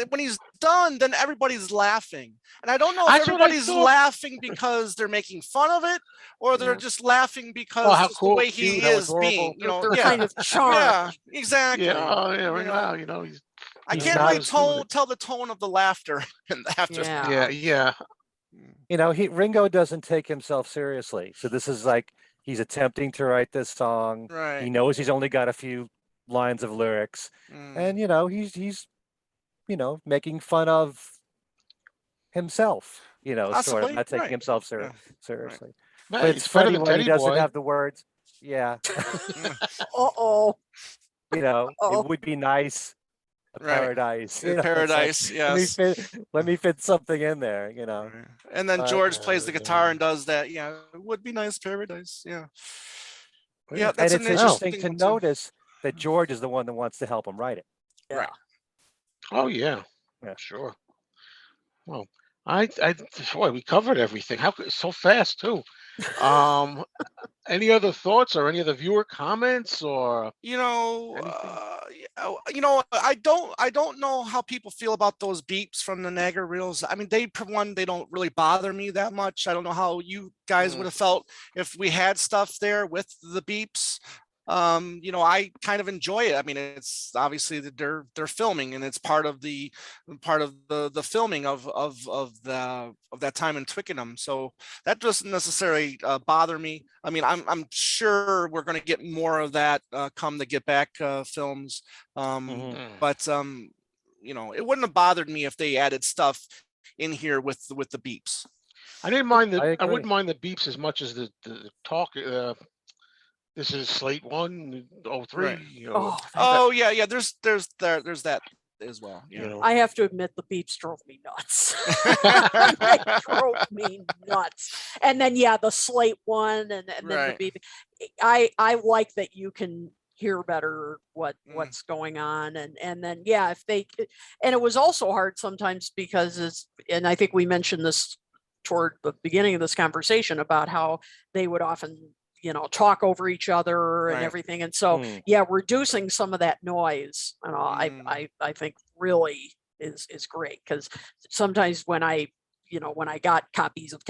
when he's done, then everybody's laughing, and I don't know if That's what I everybody's thought. laughing because they're making fun of it, or they're just laughing because how just cool, the way he cute, how is adorable. being, They're kind of charmed. yeah, exactly. Yeah, right now, he's. I he's can't not really as good. tell the tone of the laughter and the after. Yeah. Ringo doesn't take himself seriously. So this is like he's attempting to write this song. Right. He knows he's only got a few lines of lyrics, and he's making fun of himself. Sort of Possibly, not taking right. himself Yeah. seriously. Man, But it's better funny than when he Teddy doesn't Boy. have the words. Yeah. Uh-oh. It would be nice. A Right. paradise. In it's like, paradise, yes. Let me fit something in there. Right. And then But- George plays the guitar and does that. Yeah, it would be nice paradise. Yeah. Yeah, that's and an it's interesting interesting to one, too. notice that George is the one that wants to help him write it. Right. Oh yeah. Yeah. Sure. Well, boy, we covered everything. How so fast too? Any other thoughts or any other viewer comments or? I don't know how people feel about those beeps from the Niagara reels. I mean, they don't really bother me that much. I don't know how you guys would have felt if we had stuff there with the beeps. I kind of enjoy it. I mean, it's obviously that they're filming, and it's part of the filming of that time in Twickenham. So that doesn't necessarily bother me. I mean, I'm sure we're going to get more of that come the Get Back films. But it wouldn't have bothered me if they added stuff in here with the beeps. I didn't mind I I agree. wouldn't mind the beeps as much as the talk. this is Slate 1, 03, Right. you know. Oh, Oh yeah. There's that as well. You Yeah. know. I have to admit, the beeps drove me nuts. They drove me nuts. And then, yeah, the Slate one, and then Right. the beep. I like that you can hear better Mm. what's going on, and then, yeah, if they, and it was also hard sometimes because and I think we mentioned this toward the beginning of this conversation about how they would often, talk over each other and Right. everything. And so, Hmm. yeah, reducing some of that noise, Mm. I think really is great, because sometimes when I got copies of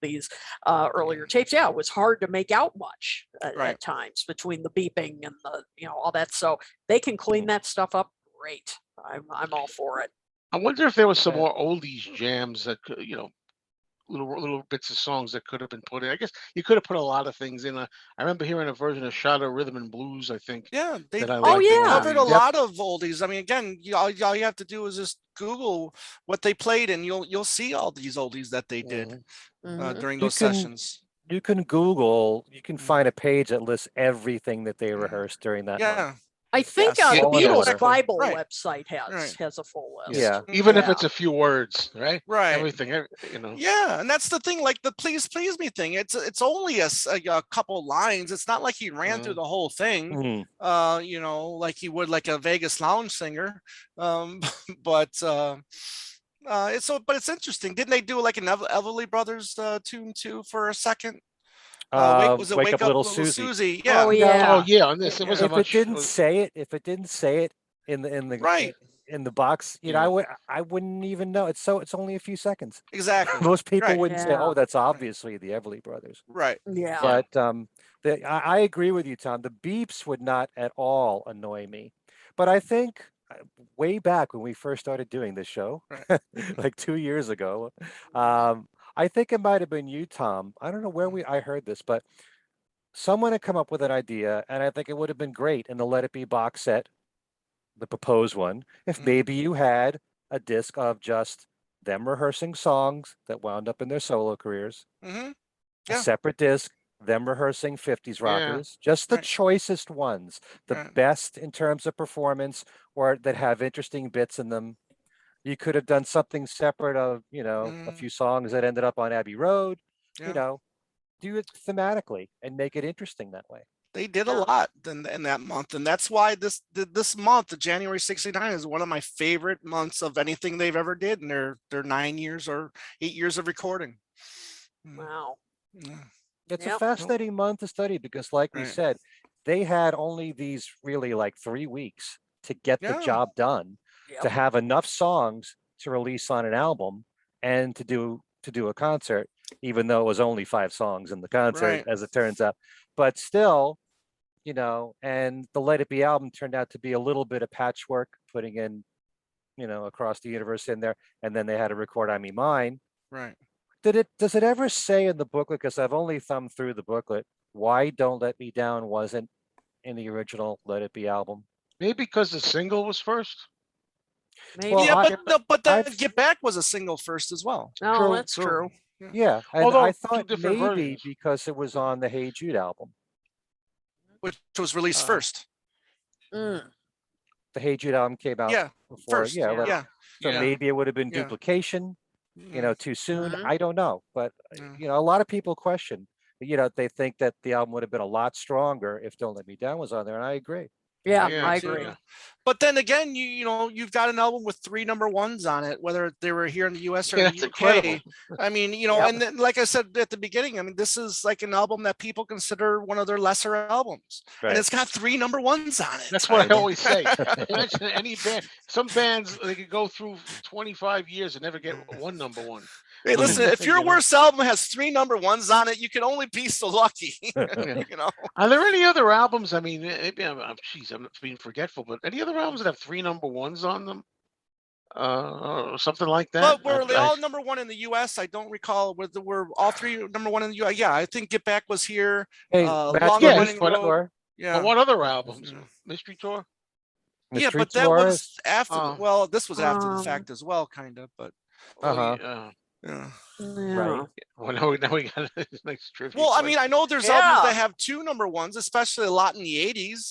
these earlier tapes, yeah, it was hard to make out much Right. at times between the beeping and the, all that. So they can clean that stuff up. Great. I'm all for it. I wonder if there was some Yeah. more oldies jams that could, little bits of songs that could have been put in. I guess you could have put a lot of things in. I remember hearing a version of "Shot of Rhythm and Blues." I think Yeah, they that I Oh, liked in one of yeah. covered a these. lot of oldies. I mean, again, all you have to do is just Google what they played, and you'll see all these oldies that they did Mhm. during You those can sessions. you can Google, you can Mm. find a page that lists everything that they Yeah. rehearsed during that month. Yeah. I think Yes. Yeah, All in Beatles order. Exactly. Bible Right. website Right. has a full list. Yeah. even if Yeah. it's a few words, right? Right. Everything, Yeah, and that's the thing. Like the "Please Please Me" thing, it's only a couple lines. It's not like he ran through the whole thing. Mhm. Like he would like a Vegas lounge singer. But it's interesting. Didn't they do like an Everly Brothers tune too for a second? Was it Wake Up Little Little Susie. Susie? Oh, Yeah. You know, Oh yeah. yeah, on this it Yeah. wasn't if it much. didn't say it, in the Right. in the box, Yeah. I wouldn't even know. It's only a few seconds. Exactly. Most people Right. wouldn't say, Yeah. "Oh, that's obviously the Everly Brothers." Right. Yeah. Yeah. But I agree with you, Tom. The beeps would not at all annoy me. But I think way back when we first started doing this show, Right. like 2 years ago, I think it might have been you, Tom. I don't know where I heard this, but someone had come up with an idea, and I think it would have been great in the Let It Be box set, the proposed one, if Mhm. maybe you had a disc of just them rehearsing songs that wound up in their solo careers, Mm-hmm. a Yeah. separate disc, them rehearsing 50s Yeah. rockers, just the Right. choicest ones, the Right. best in terms of performance or that have interesting bits in them. You could have done something separate of, a few songs that ended up on Abbey Road, you Yeah. know, do it thematically and make it interesting that way. They did a Yeah. lot in that month, and that's why this month, the January '69, is one of my favorite months of anything they've ever did in their 9 years or 8 years of recording. Wow. Yeah. It's a Yep. fascinating month to study because, like we Right. said, they had only these really like 3 weeks to get the Yeah. job done, to Yep. have enough songs to release on an album and to do a concert, even though it was only 5 songs in the concert, Right. as it turns out. But still, and the Let It Be album turned out to be a little bit of patchwork, putting in, across the universe in there, and then they had to record "I Me Mine." Right. Does it ever say in the booklet, because I've only thumbed through the booklet, why "Don't Let Me Down" wasn't in the original Let It Be album? Maybe because the single was first. Maybe. Well, Yeah, but then I've "Get Back" was a single first as well. Oh, True, that's true. true. yeah, and Although I two thought different maybe versions. because it was on the Hey Jude album. Which was released first. Mm. The Hey Jude album came out Yeah. before, First. yeah. Yeah. So Yeah. maybe it would have been Yeah. duplication, Yeah. too soon. Mhm. I don't know, but Yeah. a lot of people question. They think that the album would have been a lot stronger if "Don't Let Me Down" was on there, and I agree. Yeah, Yeah, I I agree. see. But then again, you've got an album with 3 number ones on it, whether they were here in the US or Yeah, in that's the UK. incredible. I mean, Yep. and then, like I said at the beginning, I mean, this is like an album that people consider one of their lesser albums, and Right. it's got 3 number ones on it. That's what I know. always say. Imagine any band. Some bands they could go through 25 years and never get one number one. Hey, listen, if your You know? worst album has 3 number ones on it, you can only be so lucky. Yeah. Are there any other albums? I mean, maybe I'm not being forgetful, but any other albums that have 3 number ones on them? Or something like that? But were they all number one in the US? I don't recall whether were all 3 number one in the US. Yeah, I think "Get Back" was here. Hey, Longer Bachelor yeah, Running Mystery Road. Tour. Yeah. But what other albums? Yeah. Mystery Tour? Yeah, Mystery but that Tour. was after. Well, this was after the Um, fact as well, kind of. But Oh, Uh-huh. yeah. yeah, Yeah. Well, now we got a nice trivia. Well, I mean, question. I know there's albums Yeah. that have 2 number ones, especially a lot in the 80s.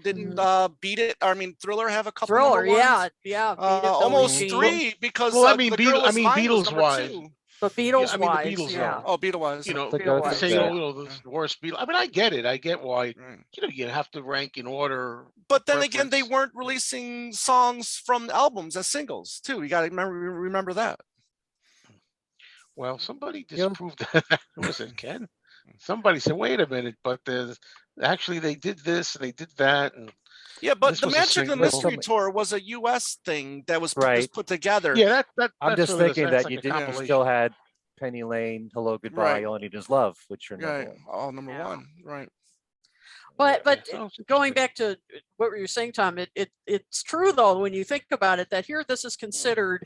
Didn't Beat It, Thriller have a couple Thriller, number yeah, ones? yeah. Beat It, Billie Almost Jean. 3 because Well, I The mean, Girl Is Mine was Beatles number wise. 2. But Yeah, Beatles I mean, the wise, Beatles yeah. are, Oh, Beat It was. you know, To go Beatles-wise, through saying, that. oh, the worst Beatles. I mean, I get it. I get why, Right. you have to rank in order. But then again, they preference. weren't releasing songs from albums as singles too. You got to remember that. Well, somebody You know, disproved that. Was it Ken? Somebody said, wait a minute, but there's actually they did this and they did that, and Yeah, but this the was a Magic and the single. Mystery Tour was a U.S. thing that was Right. just put together. Yeah, I'm that's just really thinking that's that like you a did. You compilation. still had Penny Lane, Hello Goodbye, Right. All I Need Is Love, which are number Right. one. All number Yeah. 1. Right. But So it's going interesting. back to what you were saying, Tom, it's true though when you think about it that here this is considered,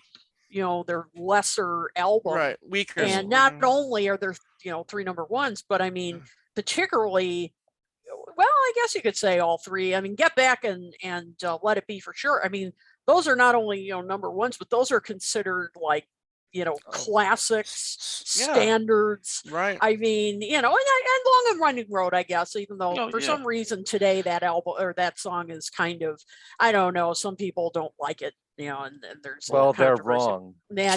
their lesser album, Right. Weaker. and not only are there 3 number ones, but I mean particularly, well, I guess you could say all 3. I mean, Get Back and Let It Be for sure. I mean, those are not only number ones, but those are considered like classics, Yeah. standards. Right. I mean, and Long and Running Road, I guess, even though Oh, for yeah. some reason today that album or that song is kind of, I don't know, some people don't like it, and there's Well, they're controversy. wrong.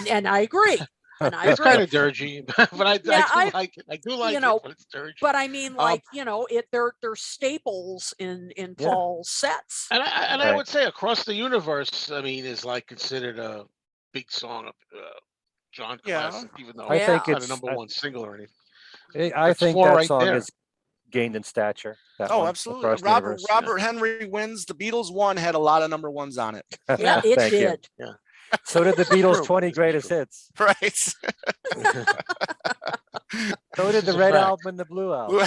And I agree. And I It's agree. kind of dirgy, but I do like it. I do like it, but it's dirgy. But I mean, like, they're staples in Yeah. Paul's sets. And I Right. would say Across the Universe, I mean, is like considered a big song of John Yeah. classic, even though I think it's not a it's. number one single or anything. I That's think 4 that right song there. has gained in stature. That Oh, one, absolutely. Across the Universe. Robert Henry wins. The Beatles 1 had a lot of number 1s on it. Yeah, it Thank you. did. Yeah. So did the Beatles' True. 20 This is greatest true. hits. Right. So This did the is a Red fact. Album and the Blue Album.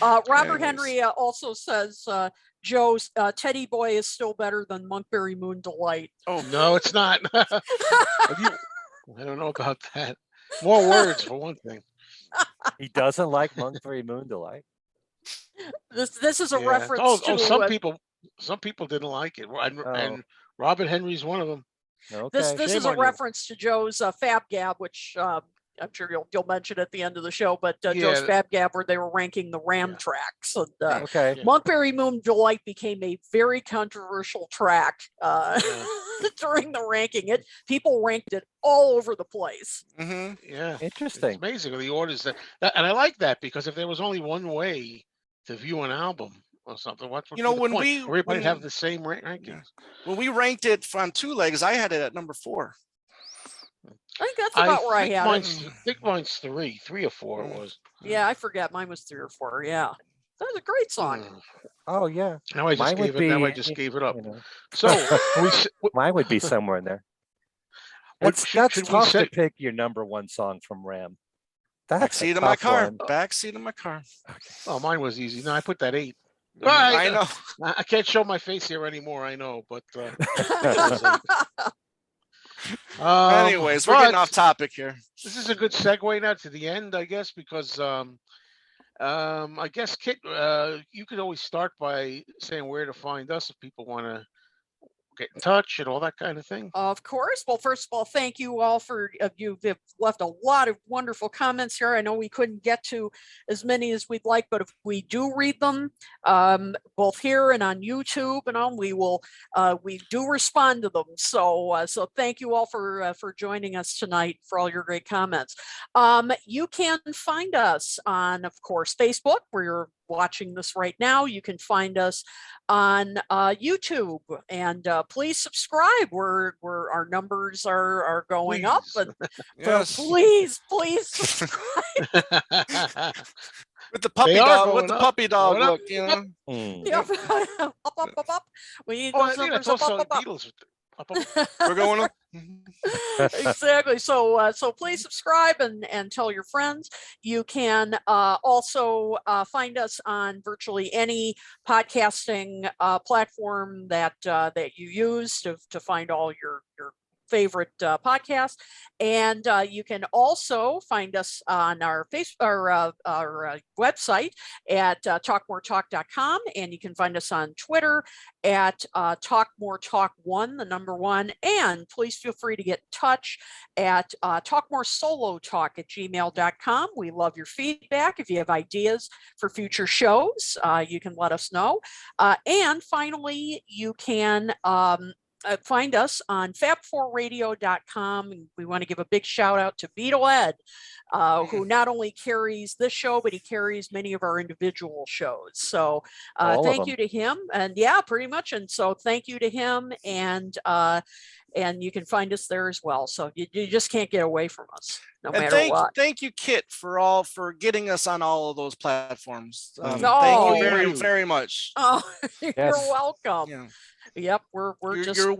Robert Anyways. Henry also says Joe's Teddy Boy is still better than Monkberry Moon Delight. Oh, No, it's not. I don't know about that. More words for one thing. He doesn't like Monkberry Moon Delight. This is a Yeah. reference to Some people didn't like it, and Oh. Robert Henry's one of them. Okay. this Shame is a on you. reference to Joe's Fab Gab, which I'm sure you'll mention at the end of the show. But Joe's Yeah. Fab Gab, where they were ranking the Ram Yeah. tracks. And, Okay. Yeah. Monkberry Moon Delight became a very controversial track during the ranking. People ranked it all over the place. Mhm. Yeah. It's Interesting. amazing the orders that, and I like that because if there was only one way to view an album or something, what would be the when point? we Everybody have the same rankings. Yeah. When we ranked it on 2 legs, I had it at number 4. I think that's about where I think had mine's, it. I think mine's 3 or 4 it was. Yeah, I forget. Mine was 3 or 4. Yeah, that was a great song. Oh yeah. Now I just Mine gave would it. Now I be, just gave it up. you know. So Mine would be somewhere in there. That's should we tough say? to pick your number one song from Ram. That's a Backseat of my tough car. one. Backseat of my car. Oh, mine was easy. No, I put that 8. I know. I can't show my face here anymore. I know, but Anyways, we're getting off topic here. This is a good segue now to the end, I guess, because I guess Kit, you could always start by saying where to find us if people want to get in touch and all that kind of thing. Of course. Well, first of all, thank you all for you've left a lot of wonderful comments here. I know we couldn't get to as many as we'd like, but if we do read them, both here and on YouTube and on, we do respond to them. So thank you all for joining us tonight, for all your great comments. You can find us on, of course, Facebook, where you're watching this right now. You can find us on YouTube, and please subscribe. Where our numbers are going up, but Yes. please subscribe. With the puppy They are dog, going with the up. puppy dog Going up. look, you know. Yeah. Up. We need Oh, those I think numbers that's up. also Beatles. We're going up. Exactly. So please subscribe and tell your friends. You can also find us on virtually any podcasting platform that you use to find all your favorite podcast. And you can also find us on our website at talkmoretalk.com, and you can find us on Twitter at talkmoretalk1, the number 1. And please feel free to get in touch at talkmoresolotalk@gmail.com. We love your feedback. If you have ideas for future shows, you can let us know. And finally, you can find us on fab4radio.com. We want to give a big shout out to Beatle Ed, who not only carries this show, but he carries many of our individual shows. So thank you to him. And yeah, pretty much. And so thank you to him. And you can find us there as well. So you just can't get away from us, no matter what. Thank you, Kit, for getting us on all of those platforms. Thank you very, very much. Oh, you're welcome. Yeah. Yep, we're just your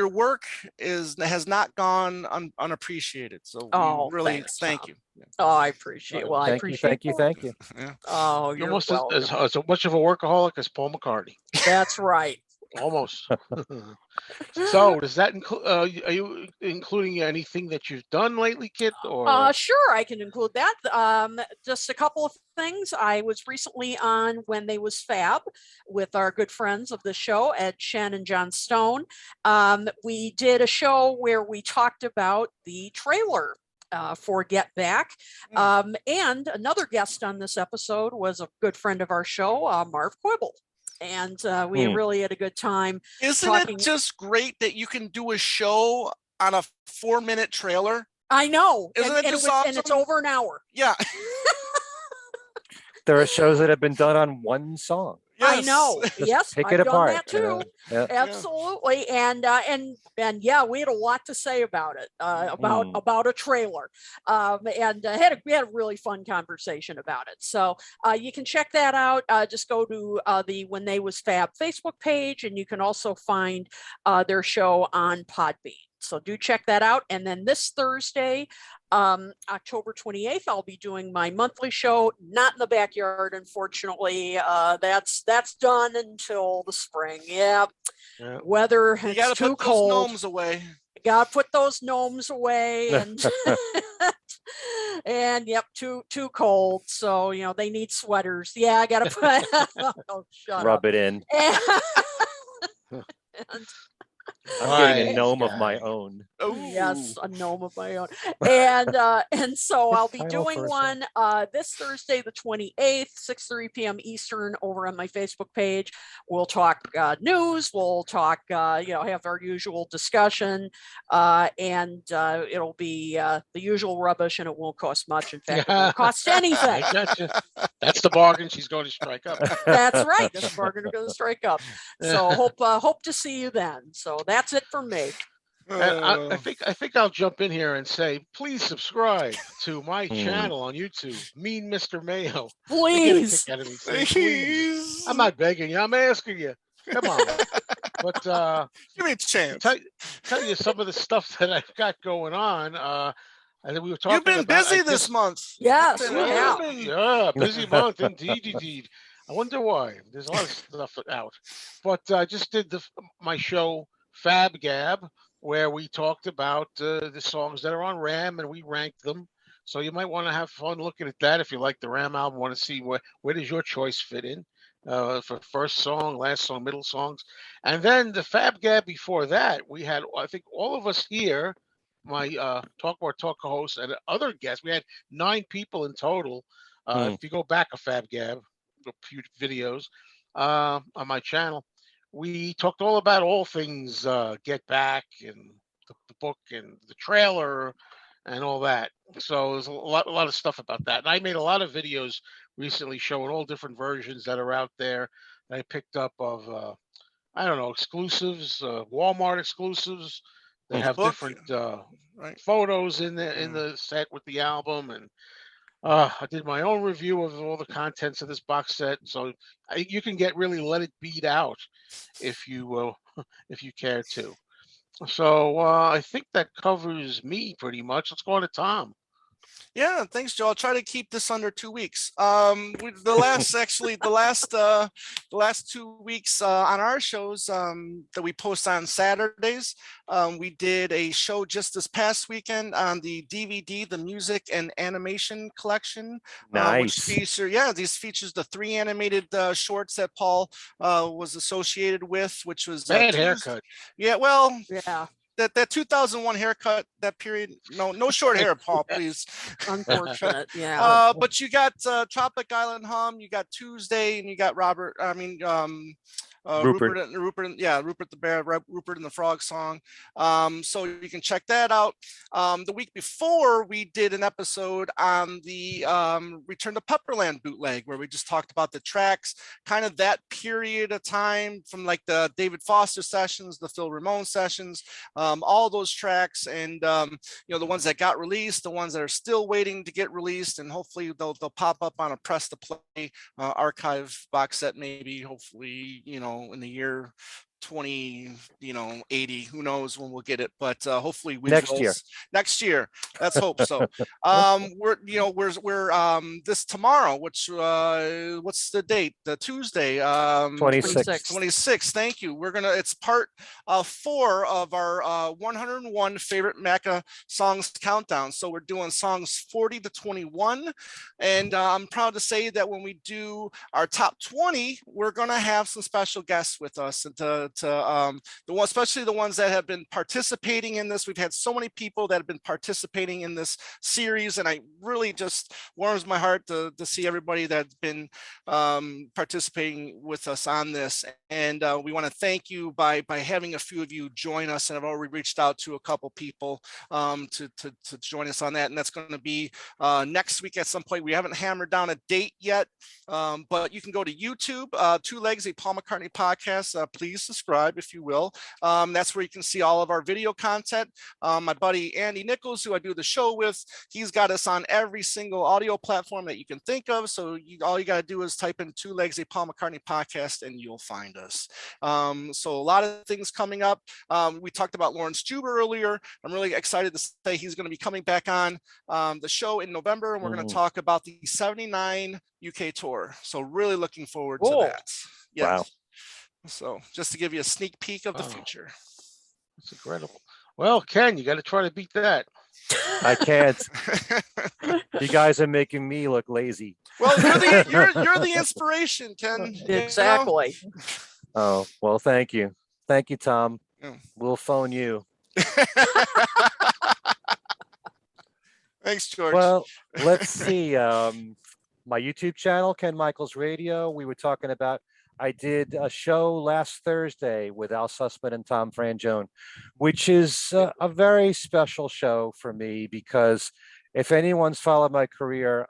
work has not gone unappreciated. So we really thank you. Oh, I appreciate it. Well, I appreciate thank you. Yeah. Oh, you're almost welcome. as much of a workaholic as Paul McCartney. That's right. Almost. So does that include, are you including anything that you've done lately, Kit? Or sure, I can include that. Just a couple of things. I was recently on When They Was Fab with our good friends of the show, Ed Shen and John Stone. We did a show where we talked about the trailer for Get Back. And another guest on this episode was a good friend of our show, Marv Quibble. And we really had a good time. Isn't it just great that you can do a show on a 4-minute trailer? I know. Isn't it just awesome? And it's over an hour. Yeah. There are shows that have been done on one song. Yes. I know. Yes, pick I've it done apart. That too. Yeah. Absolutely. And yeah, we had a lot to say about it, about a trailer, and we had a really fun conversation about it. So you can check that out. Just go to the When They Was Fab Facebook page, and you can also find their show on Podbean. So do check that out. And then this Thursday, October 28th, I'll be doing my monthly show, not in the backyard, unfortunately. That's done until the spring. Yeah. Weather, you it's too cold. Those gnomes away. Gotta put those gnomes away, and and yep, too cold. So they need sweaters. Yeah, I gotta put. Rub it in. And I'm getting a gnome of my own. Yes, a gnome of my own. And so I'll be doing one this Thursday, the 28th, 6:30 p.m. Eastern, over on my Facebook page. We'll talk news. We'll talk, have our usual discussion, and it'll be the usual rubbish, and it won't cost much. In fact, it won't cost anything. Gotcha. That's the bargain she's going to strike up. That's right. That's the bargain we're going to strike up. So hope to see you then. So that's it for me. And I think I'll jump in here and say, please subscribe to my channel on YouTube, Mean Mr. Mayo. Please. Please. I'm not begging you. I'm asking you. Come on. But give me a chance. Tell you some of the stuff that I've got going on. And then we were talking. You've been busy this month. Yes. Yeah, busy month indeed. I wonder why. There's a lot of stuff out. But I just did my show Fab Gab, where we talked about the songs that are on Ram and we ranked them. So you might want to have fun looking at that if you like the Ram album. Want to see where does your choice fit in for first song, last song, middle songs, and then the Fab Gab before that. We had, I think, all of us here, my Talk More Talk co-hosts and other guests. We had 9 people in total. If you go back a Fab Gab, a few videos on my channel, we talked all about all things Get Back and the book and the trailer and all that. So there's a lot of stuff about that. And I made a lot of videos recently showing all different versions that are out there. I picked up of exclusives, Walmart exclusives that have different photos in the set with the album. And I did my own review of all the contents of this box set, so you can get really Let It Beat out if you care to. So I think that covers me pretty much. Let's go on to Tom. Yeah, thanks, Joe. I'll try to keep this under 2 weeks. The last 2 weeks on our shows that we post on Saturdays, we did a show just this past weekend on the DVD, the music and animation collection, which Nice. these features the 3 animated shorts that Paul was associated with, which was Bad haircut. Yeah, well, Yeah, that 2001 haircut, that period. No short hair, Paul, Yeah. please. unfortunate. Yeah. But you got Tropic Island Hum, you got Tuesday, and you got Rupert. Rupert the Bear, Rupert and the Frog song. So you can check that out. The week before, we did an episode on the Return to Pepperland bootleg, where we just talked about the tracks, kind of that period of time from like the David Foster sessions, the Phil Ramone sessions, all those tracks, and the ones that got released, the ones that are still waiting to get released, and hopefully they'll pop up on a press to play archive box set, maybe, hopefully, in the year 2080, who knows when we'll get it, but hopefully Next year. Next year, let's hope so. We're this tomorrow, which what's the date? The Tuesday, 26. 26. Thank you. It's part 4 of our 101 favorite Macca songs countdown. So we're doing songs 40 to 21, and I'm proud to say that when we do our top 20, we're gonna have some special guests with us, and especially the ones that have been participating in this. We've had so many people that have been participating in this series, and I really just warms my heart to see everybody that's been participating with us on this. And we want to thank you by having a few of you join us, and I've already reached out to a couple people to join us on that, and that's going to be next week at some point. We haven't hammered down a date yet, but you can go to YouTube, Two Legs, a Paul McCartney podcast. Please subscribe if you will. That's where you can see all of our video content. My buddy Andy Nichols, who I do the show with, he's got us on every single audio platform that you can think of. So all you got to do is type in Two Legs, a Paul McCartney podcast, and you'll find us. So a lot of things coming up. We talked about Lawrence Juba earlier. I'm really excited to say he's going to be coming back on the show in November, and we're going to talk about the 79 UK tour. So really looking forward to that. Yes. Wow. So just to give you a sneak peek of the future. That's incredible. Well, Ken, you got to try to beat that. I can't. You guys are making me look lazy. Well, you're the inspiration, Ken. Exactly. Oh, well, thank you. Thank you, Tom. Yeah. We'll phone you. Thanks, George. Well, let's see. My YouTube channel, Ken Michaels Radio. We were talking about, I did a show last Thursday with Al Sussman and Tom Frangione, which is a very special show for me, because if anyone's followed my career,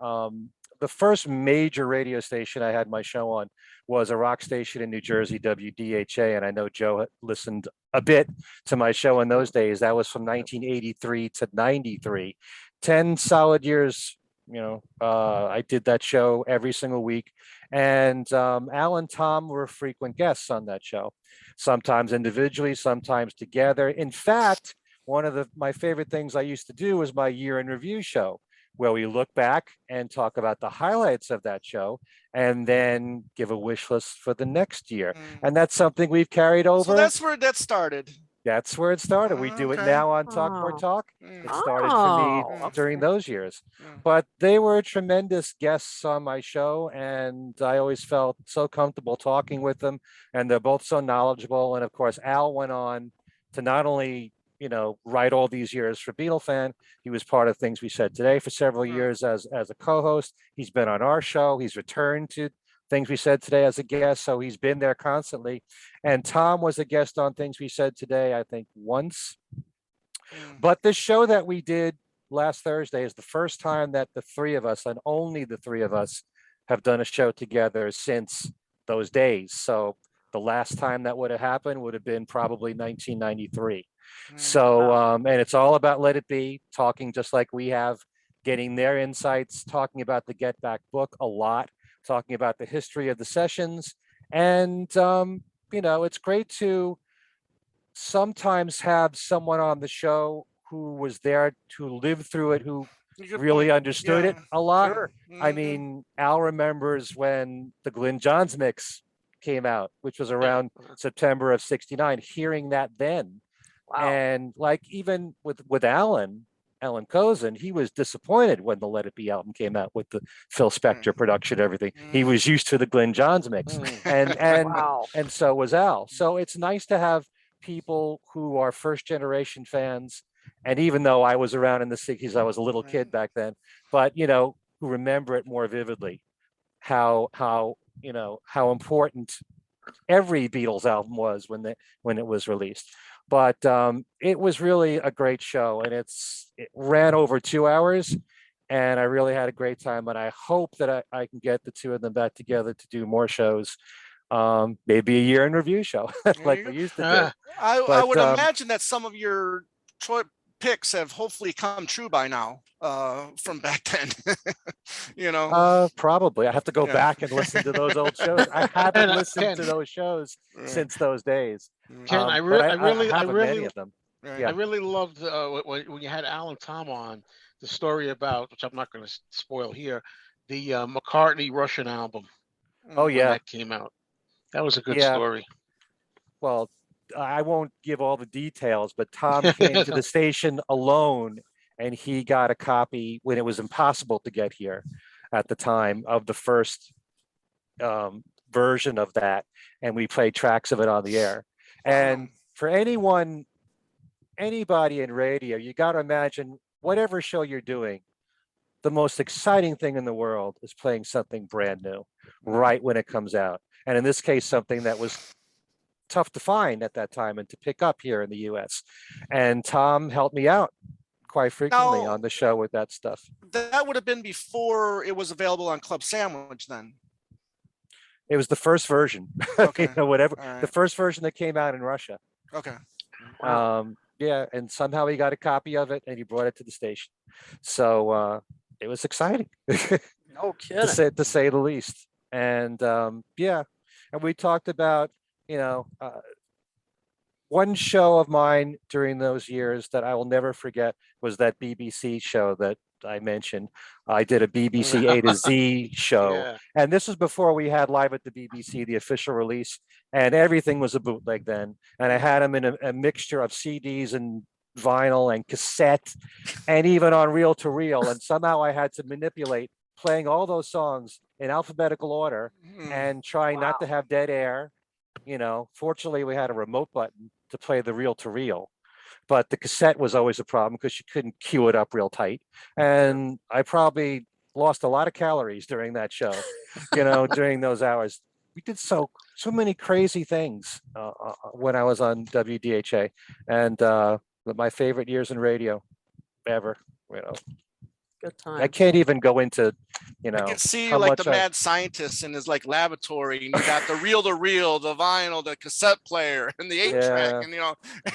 the first major radio station I had my show on was a rock station in New Jersey, WDHA. And I know Joe had listened a bit to my show in those days. That was from 1983 to 93, 10 solid years. I did that show every single week. And Al and Tom were frequent guests on that show, sometimes individually, sometimes together. In fact, one of my favorite things I used to do was my year in review show, where we look back and talk about the highlights of that show and then give a wish list for the next year. And that's something we've carried over. So that's where that started. That's where it started. We do it now on Talk More Talk. It started for me during those years. But they were tremendous guests on my show, and I always felt so comfortable talking with them. And they're both so knowledgeable. And of course, Al went on to not only write all these years for Beatle Fan. He was part of Things We Said Today for several years as a co-host. He's been on our show. He's returned to Things We Said Today as a guest, so he's been there constantly. And Tom was a guest on Things We Said Today, I think once. But the show that we did last Thursday is the first time that the three of us, and only the three of us, have done a show together since those days. So the last time that would have happened would have been probably 1993. So, and it's all about Let It Be, talking just like we have, getting their insights, talking about the Get Back book a lot, talking about the history of the sessions. And, it's great to sometimes have someone on the show who was there to live through it, who Good really point. understood it Yeah, a lot. Sure. I Mhm. mean, Al remembers when the Glyn Johns mix came out, which was around September of '69, hearing that then. Wow. And like even with Alan Kozin, he was disappointed when the Let It Be album came out with the Phil Spector production, everything. He Mhm. was used to the Glyn Johns mix, and Wow. and so was Al. So it's nice to have people who are first generation fans. And even though I was around in the '60s, I was a little kid back then, but who remember it more vividly, how how important every Beatles album was when it was released. But it was really a great show, and it ran over 2 hours, and I really had a great time. And I hope that I can get the two of them back together to do more shows, maybe a year in review show There like you we go. used to do. I But would imagine that some of your picks have hopefully come true by now, from back then. you know. probably I have to go Yeah. back and listen to those old shows. I haven't And listened Ken, to those shows Right. since those days. Ken, But I I have many really, of them. I Yeah. Right. really loved when you had Alan Tom on the story about, which I'm not going to spoil here, the McCartney Russian album Oh Mm. when yeah. that came out. That was a good Yeah. story. Well, I won't give all the details, but Tom came to the station alone, and he got a copy when it was impossible to get here at the time of the first version of that, and we played tracks of it on the air. Wow. And for anybody in radio, you got to imagine whatever show you're doing, the most exciting thing in the world is playing something brand new right when it comes out. And in this case, something that was tough to find at that time and to pick up here in the US. And Tom helped me out quite frequently Now on the show with that stuff. that would have been before it was available on Club Sandwich then. It was the first version, Okay. whatever, All right. the first version that came out in Russia. Okay. Wow. Yeah, and somehow he got a copy of it and he brought it to the station. So it was exciting No kidding. to say the least. And yeah, and we talked about, you know, one show of mine during those years that I will never forget was that BBC show that I mentioned. I did a BBC A to Z show, Yeah. and this was before we had Live at the BBC, the official release, and everything was a bootleg then. And I had them in a mixture of CDs and vinyl and cassette, and even on reel to reel. And somehow I had to manipulate playing all those songs in alphabetical order Mm. and trying not to Wow. have dead air. Fortunately, we had a remote button to play the reel to reel, but the cassette was always a problem because you couldn't cue it up real tight. And I probably lost a lot of calories during that show, during those hours. We did so many crazy things when I was on WDHA, and my favorite years in radio ever. Good I times. can't even go into, I can see how you like the much I. mad scientist in his like laboratory, and you got the reel to reel, the vinyl, the cassette player, and the 8-track, Yeah. and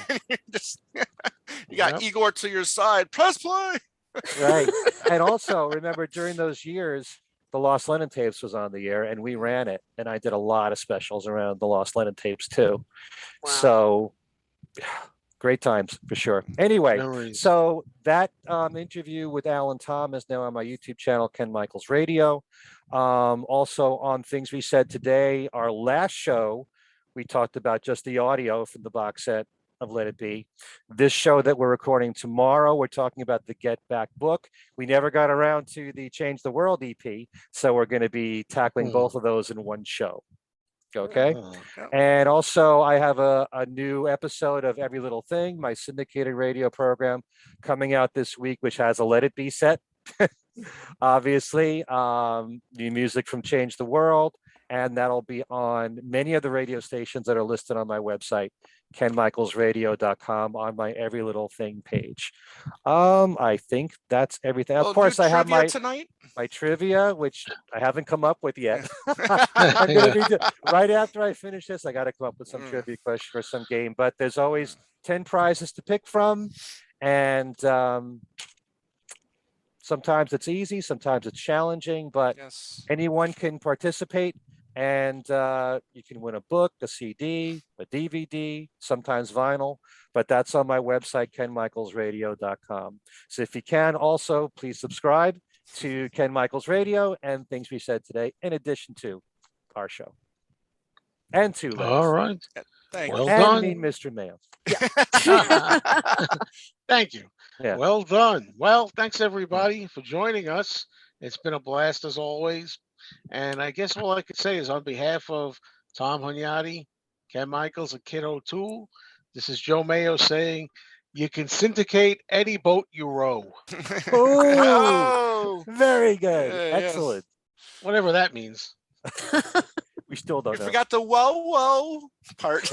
and you just you got Yep. Igor to your side. Press play. Right. And also remember during those years, the Lost Lennon tapes was on the air and we ran it. And I did a lot of specials around the Lost Lennon tapes too. Wow. So great times for sure. Anyway, Memories. so that interview with Alan Tom is now on my YouTube channel, Ken Michaels Radio. Also on Things We Said Today, our last show, we talked about just the audio from the box set of Let It Be. This show that we're recording tomorrow, we're talking about the Get Back book. We never got around to the Change the World EP, so we're going to be tackling both of those in one show. Okay. And also, I have a new episode of Every Little Thing, my syndicated radio program, coming out this week, which has a Let It Be set, obviously, new music from Change the World, and that'll be on many of the radio stations that are listed on my website, kenmichaelsradio.com, on my Every Little Thing page. I think that's everything. Of course, I have my tonight. my trivia, which I haven't come up with yet. I'm gonna be right after I finish this. I got to come up with some trivia question for some game. But there's always 10 prizes to pick from, and sometimes it's easy, sometimes it's challenging. But Yes. anyone can participate. And you can win a book, a CD, a DVD, sometimes vinyl, but that's on my website, kenmichaelsradio.com. So if you can, also please subscribe to Ken Michaels Radio and things we said today, in addition to our show. And to All Letters. right. Thank Well you. And done. Mean Mr. Man. Thank you. Yeah. Well done. Well, thanks everybody for joining us. It's been a blast as always. And I guess all I could say is on behalf of Tom Hunyadi, Ken Michaels, and Kid O'Toole, this is Joe Mayo saying you can syndicate any boat you row. Oh, Oh, very good. yes. Excellent. Whatever that means. We still You don't know. forgot the whoa whoa part.